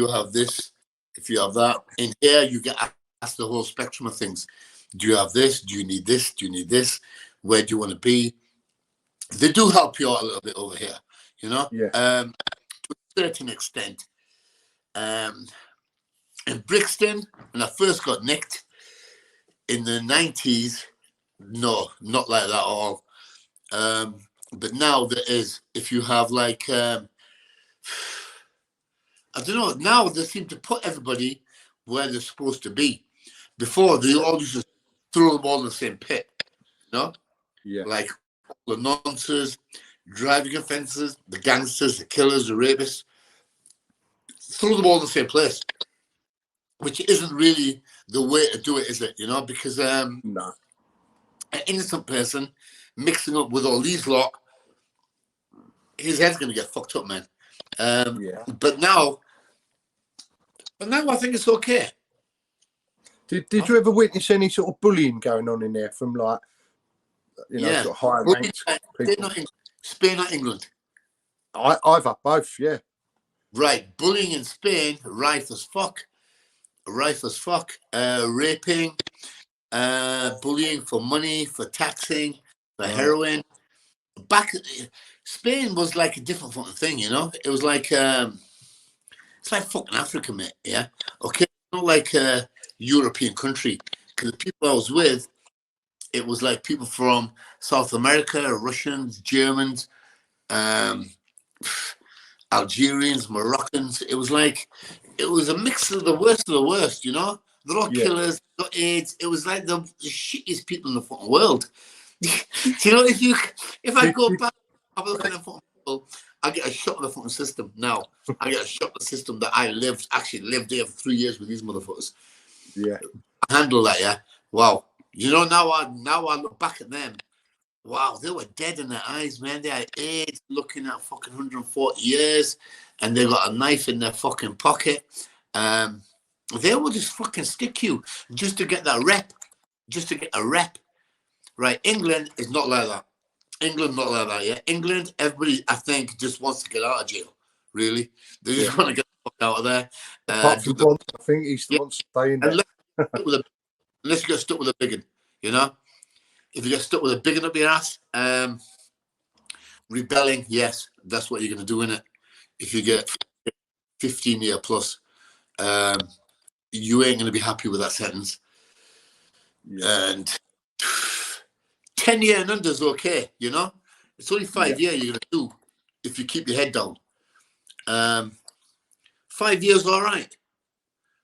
have this, if you have that. In here, you get asked the whole spectrum of things. Do you have this? Do you need this? Do you need this? Where do you want to be? They do help you out a little bit over here, you know? Yeah. To a certain extent. In Brixton, when I first got nicked in the 90s, no, not like that at all. But now there is, if you have like, I don't know, now they seem to put everybody where they're supposed to be. Before, they all used to throw them all in the same pit, you know? Yeah. Like the nonsense, driving offences, the gangsters, the killers, the rapists, throw them all in the same place. Which isn't really the way to do it, is it? You know, because no. An innocent person mixing up with all these lot, his head's going to get fucked up, man. But now I think it's okay. Did you ever witness any sort of bullying going on in there from, like, you know, sort of higher ranked people? Spain or England? Either, both, yeah. Right, bullying in Spain, rife as fuck. Raping, bullying for money, for taxing, for heroin. Spain was like a different fucking thing, you know? It was like, it's like fucking Africa, mate, yeah? Okay, not like a European country. Because the people I was with, it was like people from South America, Russians, Germans, Algerians, Moroccans. It was a mix of the worst, you know? They're all killers, got AIDS. It was like the shittiest people in the fucking world. You know, if I go back, have a look at the fucking people, I get a shot of the fucking system now. I get a shot of the system that I actually lived there for 3 years with these motherfuckers. Yeah. I handle that, yeah? Wow. You know, now I look back at them. Wow, they were dead in their eyes, man. They had AIDS, looking at fucking 140 years, and they got a knife in their fucking pocket. They will just fucking stick you just to get that rep. Just to get a rep. Right, England is not like that. England not like that, yeah? England, everybody, I think, just wants to get out of jail, really. They just want to get the fuck out of there. Apart from Bond, I think he still wants to stay in there. Unless you get stuck with a big one, you know? If you get stuck with a big one up your ass, rebelling, yes, that's what you're going to do in it. If you get 15 year plus, you ain't going to be happy with that sentence. Yeah. And 10 year and under is okay, you know? It's only 5 years you're going to do if you keep your head down. 5 years, all right.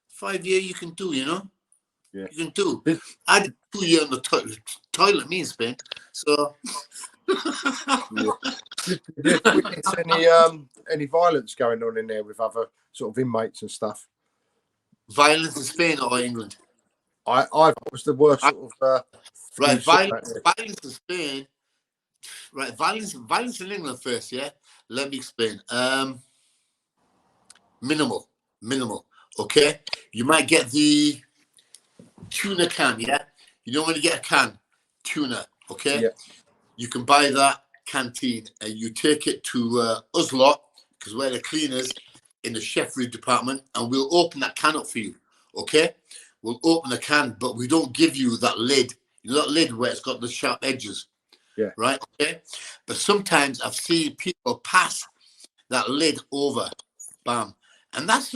5 years you can do, you know? Yeah. You can do. I did 2 years on the toilet, me in Spain. So. Did you witness any violence going on in there with other sort of inmates and stuff? Violence in Spain or England? I was the worst sort of. Right, violence in Spain. Right, violence in England first. Yeah, let me explain. Minimal. Okay, you might get the tuna can. Yeah, you know when you get a can tuna. Okay, you can buy that canteen and you take it to us lot. because we're the cleaners in the chefry department, and we'll open that can up for you, okay? We'll open the can, but we don't give you that lid. You know that lid where it's got the sharp edges? Yeah. Right, okay? But sometimes I've seen people pass that lid over, bam. And that's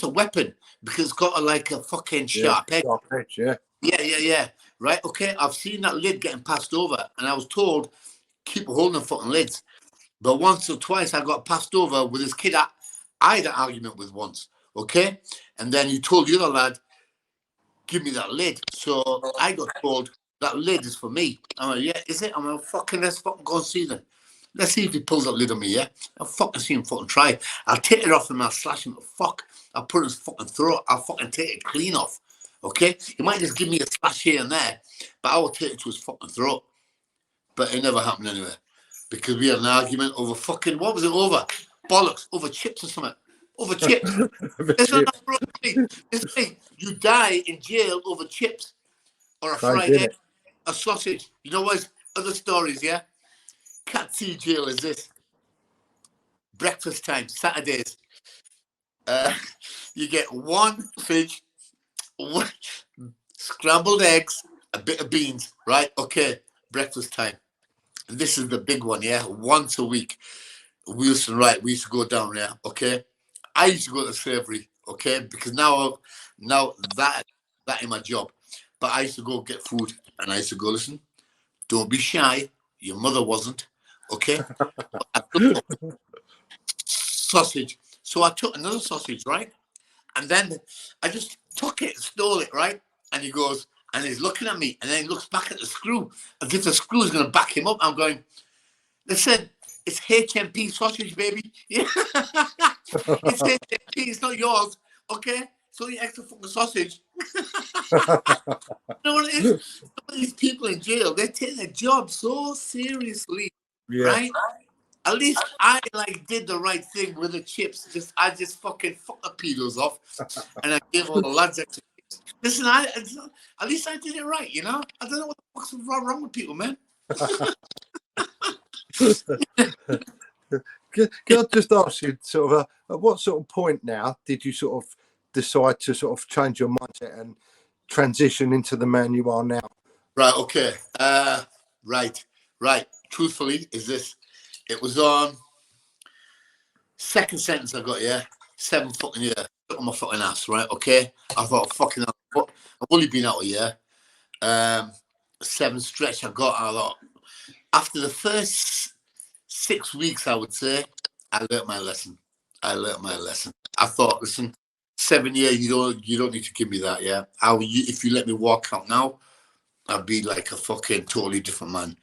a weapon, because it's got a fucking sharp edge. Sharp edge, yeah. Yeah. Right, okay? I've seen that lid getting passed over, and I was told, keep holding the fucking lids. But once or twice I got passed over with this kid I had an argument with once, okay? And then he told the other lad, give me that lid. So I got told, that lid is for me. I'm like, yeah, is it? I'm like, let's fucking go and see them. Let's see if he pulls that lid on me, yeah? I'll fucking see him fucking try. I'll take it off and I'll slash him. Fuck. I'll put his fucking throat. I'll fucking take it clean off, okay? He might just give me a slash here and there, but I will take it to his fucking throat. But it never happened anyway, because we had an argument over fucking, what was it over? Bollocks, over chips or something. Over chips. Listen, you die in jail over chips or a fried egg, a sausage. You know what? Other stories, yeah? Cat C jail is this. Breakfast time, Saturdays. You get one fish, one scrambled eggs, a bit of beans, right? Okay, breakfast time. And this is the big one, yeah? Once a week. We used to go down there, okay? I used to go to the savory, okay? Because now that is my job. But I used to go get food, and I used to go, listen, don't be shy. Your mother wasn't, okay? Sausage. So I took another sausage, right? And then I just took it, stole it, right? And he goes, and he's looking at me, and then he looks back at the screw, as if the screw is going to back him up. I'm going, listen, it's HMP sausage, baby. Yeah. It's HMP, it's not yours, okay? It's only extra fucking sausage. You know what it is? Some of these people in jail, they take their job so seriously, right? At least I did the right thing with the chips. I just fucking fucked the pedos off, and I gave all the lads extra chips. Listen, at least I did it right, you know? I don't know what the fuck's wrong with people, man. Can I just ask you, sort of, at what sort of point now did you sort of decide to sort of change your mindset and transition into the man you are now? Right, okay. Right. Truthfully, is this, it was on second sentence I got, yeah? 7 fucking years. Stuck on my fucking ass, right? Okay? I thought, fucking hell, I've only been out a year. 7 stretch I got, I thought, after the first 6 weeks, I would say, I learnt my lesson. I thought, listen, 7 years, you don't need to give me that, yeah? If you let me walk out now, I'd be like a fucking totally different man.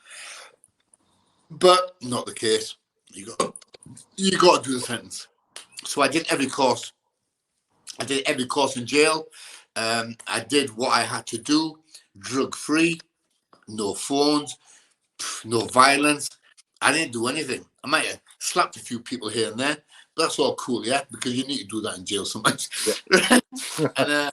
But not the case. You got to do the sentence. So I did every course. I did every course in jail. I did what I had to do, drug-free, no phones, no violence. I didn't do anything. I might have slapped a few people here and there, but that's all cool, yeah? Because you need to do that in jail sometimes. Yeah.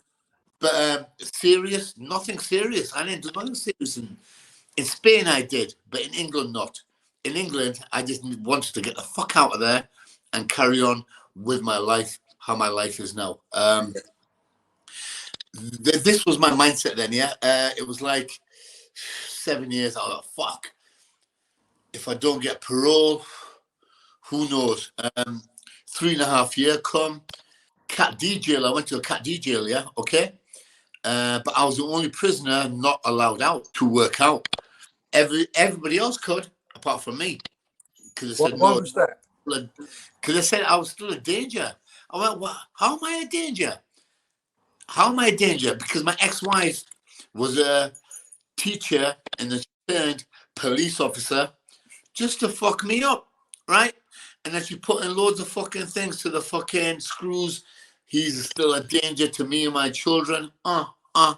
But serious, nothing serious. I didn't do nothing serious. In Spain, I did, but in England, not. In England, I just wanted to get the fuck out of there and carry on with my life, how my life is now. This was my mindset then, yeah? It was like 7 years. I thought, fuck. If I don't get parole, who knows? 3.5 years come. Cat D jail. I went to a Cat D jail, yeah? Okay? But I was the only prisoner not allowed out to work out. Everybody else could, apart from me. Why was that? Because they said I was still a danger. I went, well, how am I a danger? How am I a danger? Because my ex-wife was a teacher and then she turned police officer just to fuck me up, right? And then she put in loads of fucking things to the fucking screws. He's still a danger to me and my children. Am I?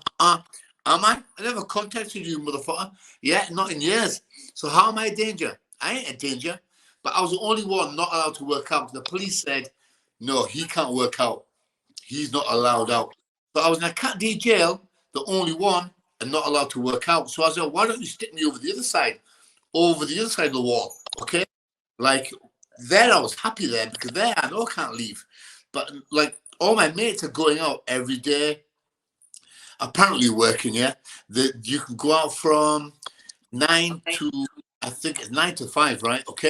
I never contacted you, motherfucker. Yeah, not in years. So how am I a danger? I ain't a danger. But I was the only one not allowed to work out. The police said, no, he can't work out. He's not allowed out. So I was in a Cat D jail, the only one, and not allowed to work out. So I said, why don't you stick me over the other side of the wall, okay? Like there I was happy there because there I know I can't leave. But like all my mates are going out every day, apparently working, yeah. You can go out from 9 to, I think it's 9 to 5, right? Okay.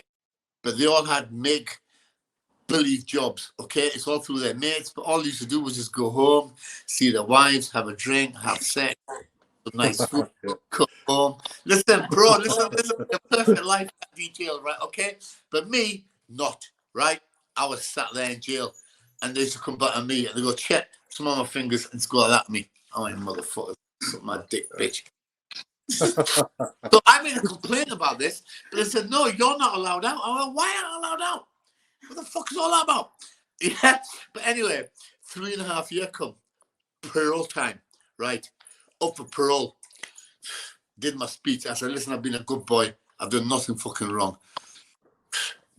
But they all had make-believe jobs, okay? It's all through their mates, but all they used to do was just go home, see their wives, have a drink, have sex, some nice food, come home. Listen, bro, listen, the perfect life detail, right? Okay? But me, not, right? I was sat there in jail, and they used to come back at me, and they go, Chet, some of my fingers, and just go like that at me. Oh, my motherfucker, suck my dick, bitch. So I made a complaint about this, but they said, no, you're not allowed out. I went, why aren't I allowed out? What the fuck is all that about? Yeah, but anyway, 3.5 years come, parole time, right? Up for parole. Did my speech. I said, listen, I've been a good boy. I've done nothing fucking wrong.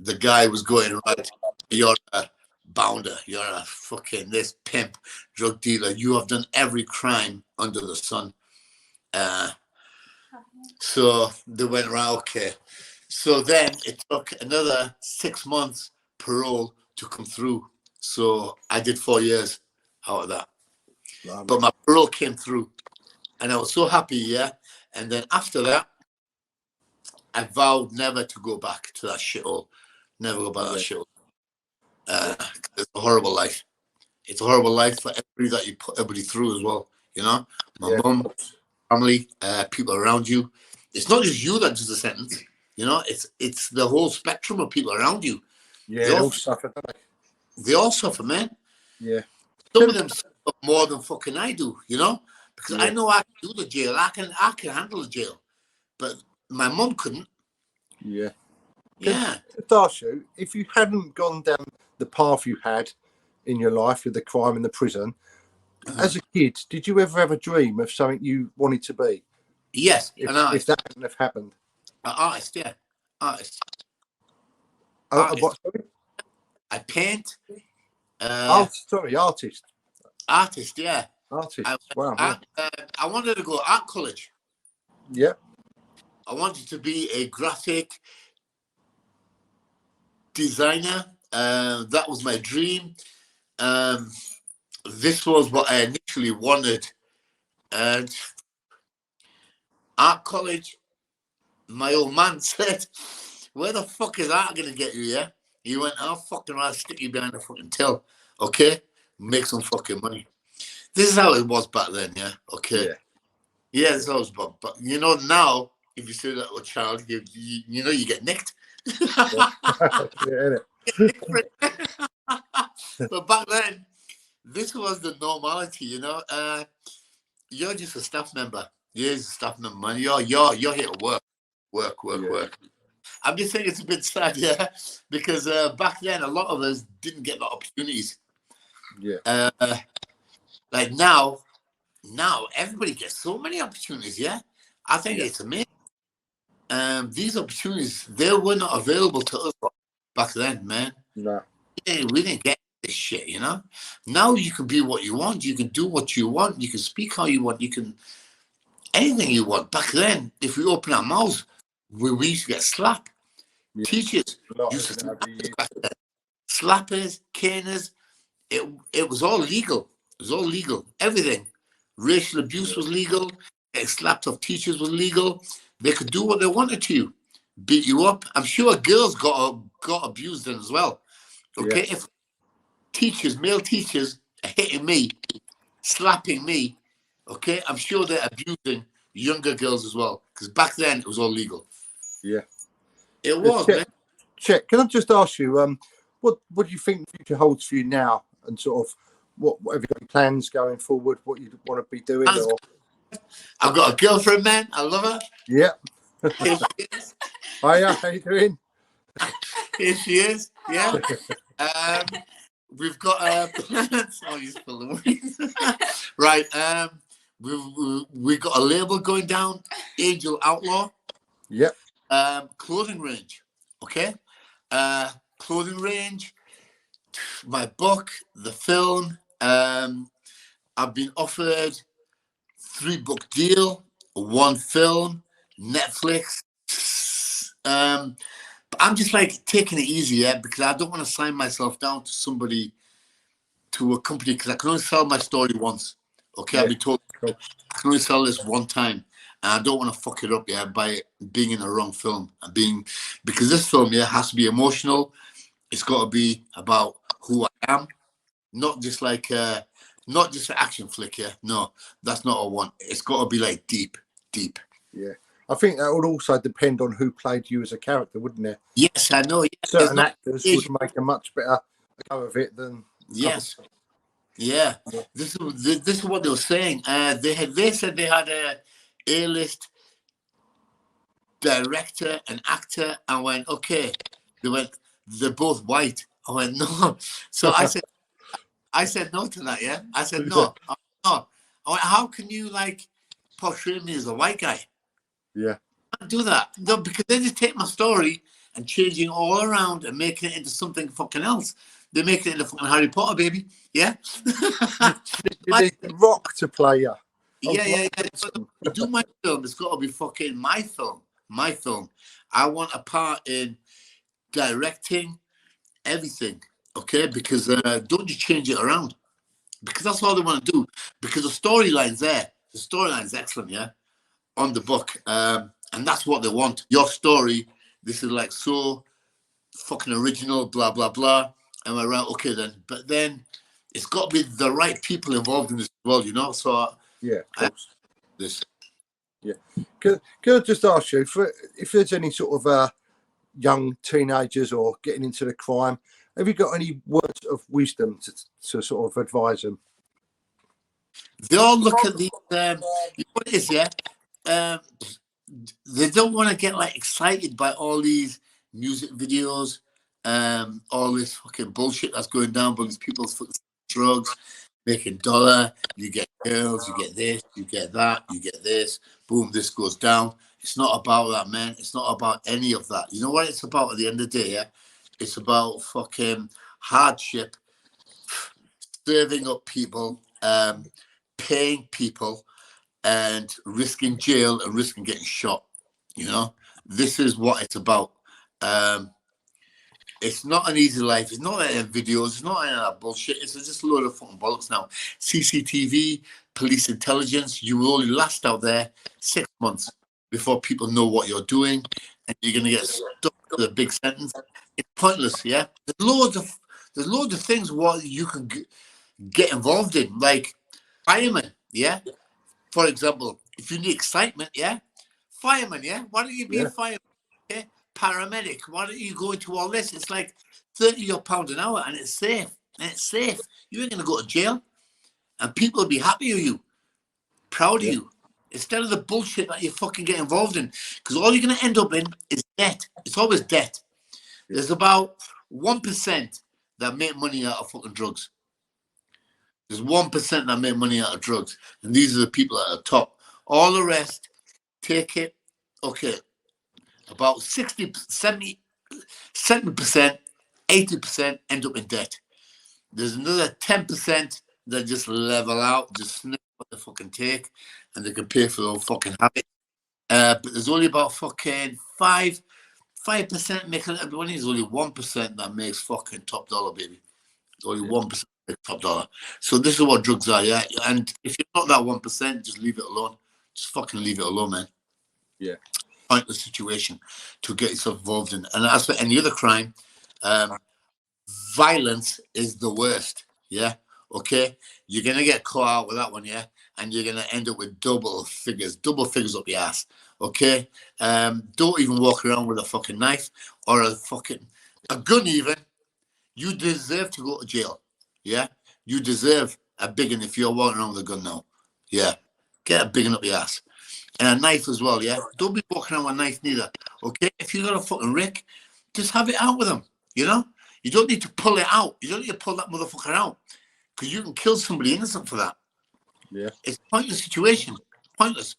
The guy was going, right, you're a bounder. You're a fucking this pimp, drug dealer. You have done every crime under the sun. So they went, right, okay. So then it took another 6 months parole to come through. So I did 4 years out of that. But my parole came through and I was so happy, yeah. And then after that, I vowed never to go back to that shithole. Never go back to that shithole. It's a horrible life. It's a horrible life for everybody that you put everybody through as well. You know, my mum, family, people around you. It's not just you that does the sentence. You know, it's the whole spectrum of people around you. Yeah, they all suffer, don't they? They all suffer, man. Yeah. Some of them suffer more than fucking I do, you know? Because I know I can do the jail. I can handle the jail. But my mum couldn't. Yeah. Yeah. Just ask you, if you hadn't gone down the path you had in your life with the crime in the prison, as a kid, did you ever have a dream of something you wanted to be? Yes, if that hadn't have happened. An artist, yeah. Artist. What, sorry? I paint. Artist, Yeah. Artist, wow. I wanted to go art college. Yeah. I wanted to be a graphic designer. That was my dream. This was what I initially wanted. And art college, my old man said, where the fuck is art going to get you, yeah? He went, I'll fucking I'll stick you behind the fucking till, okay? Make some fucking money. This is how it was back then, yeah? Okay. Yeah, this is how it was, but you know, now, if you say that to a child, you know you get nicked. But back then, this was the normality, you know? You're just a staff member. You're just a staff member, man. You're here to work. I'm just saying it's a bit sad, yeah, because back then a lot of us didn't get the opportunities. Yeah. Like now everybody gets so many opportunities, yeah. I think it's amazing. These opportunities, they were not available to us back then, man. No. We didn't get this shit, you know. Now you can be what you want. You can do what you want. You can speak how you want. You can anything you want. Back then, if we open our mouths, we used to get slapped. Yeah. Teachers used to slap back then. Slappers, caners. It was all legal. It was all legal. Everything. Racial abuse was legal. Slapped off teachers was legal. They could do what they wanted to you. Beat you up. I'm sure girls got abused then as well. Okay, if male teachers are hitting me, slapping me, okay, I'm sure they're abusing younger girls as well. Because back then it was all legal. Yeah. It was, man. Chet, can I just ask you, what do you think the future holds for you now? And sort of what have you got plans going forward? What you want to be doing? Or I've got a girlfriend, man. I love her. Yeah. Hiya, how you doing? Here she is. Yeah. We've got plans. Oh, you spill the wings. Right. We've got a label going down, Angel Outlaw. Yep. Clothing range. Okay. Clothing range. My book, the film. I've been offered 3-book deal, 1 film, Netflix. But I'm just like taking it easy, yeah, because I don't want to sign myself down to somebody, to a company, because I can only sell my story once. Okay, I'll be told I can only sell this one time, and I don't want to fuck it up, yeah, by being in the wrong film and because this film, yeah, has to be emotional. It's got to be about who I am, not just like not just an action flick, yeah. No, that's not what I want. It's got to be like deep. Yeah, I think that would also depend on who played you as a character, wouldn't it? Yes, I know. Yeah. Certain actors would make a much better go of it than yes. Others. Yeah, this is what they were saying. They said they had a A-list director and actor. I went, okay. They went, they're both white. I went, no. So I said no to that. Yeah, I said no. No. I went, how can you like portray me as a white guy? Yeah, I can't do that. No, because they just take my story and changing all around and making it into something fucking else. They make it into fucking Harry Potter, baby. Yeah. you need Rock to play you. Yeah. To do my film, it's got to be fucking my film. My film. I want a part in directing everything, okay? Because don't you change it around. Because that's all they want to do. Because the storyline's there. The storyline's excellent, yeah, on the book. And that's what they want. Your story, this is like so fucking original, blah, blah, blah. And we're right, okay then. But then it's got to be the right people involved in this as well, you know? So, yeah, of course. This. Yeah. Could I just ask you if there's any sort of young teenagers or getting into the crime, have you got any words of wisdom to sort of advise them? They all look at these, you know what it is, yeah? They don't want to get like excited by all these music videos, all this fucking bullshit that's going down by these people's fucking drugs, making dollar, you get girls, you get this, you get that, you get this, boom, this goes down. It's not about that, man. It's not about any of that. You know what it's about at the end of the day, yeah? It's about fucking hardship, serving up people, paying people, and risking jail and risking getting shot. You know, this is what it's about. It's not an easy life. It's not any videos. It's not any of that bullshit. It's just a load of fucking bollocks now. CCTV, police intelligence. You will only last out there 6 months before people know what you're doing, and you're gonna get stuck with a big sentence. It's pointless. Yeah, there's loads of things what you can get involved in, like firemen. Yeah, for example, if you need excitement, yeah, fireman. Yeah, why don't you be a fireman? Yeah? Paramedic, why don't you go into all this? It's like £30 an hour and it's safe. You ain't gonna go to jail, and people will be happy with you, proud of you, instead of the bullshit that you fucking get involved in. Because all you're gonna end up in is debt. It's always debt. There's about 1% that make money out of fucking drugs. There's 1% that make money out of drugs, and these are the people at the top. All the rest take it. Okay. About 60, 70, 70%, 80% end up in debt. There's another 10% that just level out, just snip what they fucking take, and they can pay for their own fucking habit. But there's only about fucking 5% make a little bit money. There's only 1% that makes fucking top dollar, baby. Only 1% makes top dollar. So this is what drugs are, yeah? And if you're not that 1%, just leave it alone. Just fucking leave it alone, man. Yeah. Pointless situation to get yourself involved in. And as for any other crime, violence is the worst. Yeah. Okay. You're gonna get caught out with that one, yeah, and you're gonna end up with double figures up your ass. Okay. Don't even walk around with a fucking knife or a gun even. You deserve to go to jail. Yeah. You deserve a big one if you're walking around with a gun now. Yeah. Get a big one up your ass. And a knife as well, yeah? Don't be walking around with a knife neither, okay? If you got a fucking rick, just have it out with them, you know? You don't need to pull it out. You don't need to pull that motherfucker out, because you can kill somebody innocent for that. Yeah. It's a pointless situation. Pointless.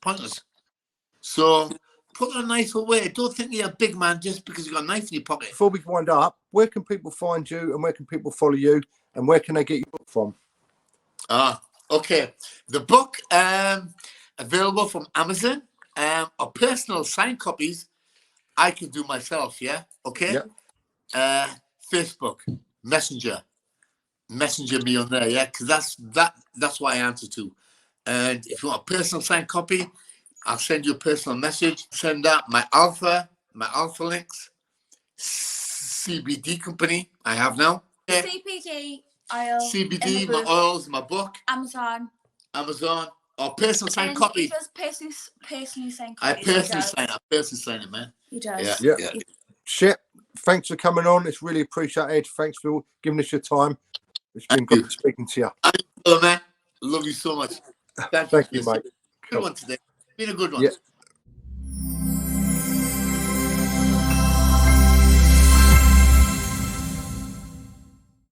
So put a knife away. Don't think you're a big man just because you got a knife in your pocket. Before we wind up, where can people find you and where can people follow you and where can they get your book from? Okay. The book, available from Amazon, or personal signed copies I can do myself, yeah? Okay? Yeah. Facebook, Messenger me on there, yeah? Because that's what I answer to. And if you want a personal signed copy, I'll send you a personal message. Send out my alpha links, CBD company I have now. CBD oil. CBD, my oils, my book. Amazon. Or personal signed And copy. he does personally sign I copies. personally sign it, man. He does. Yeah. Chet, thanks for coming on. It's really appreciated. Thanks for giving us your time. It's been great speaking to you. Hello, man. Love you so much. Thank you, mate. Good one today. Been a good one. Yeah.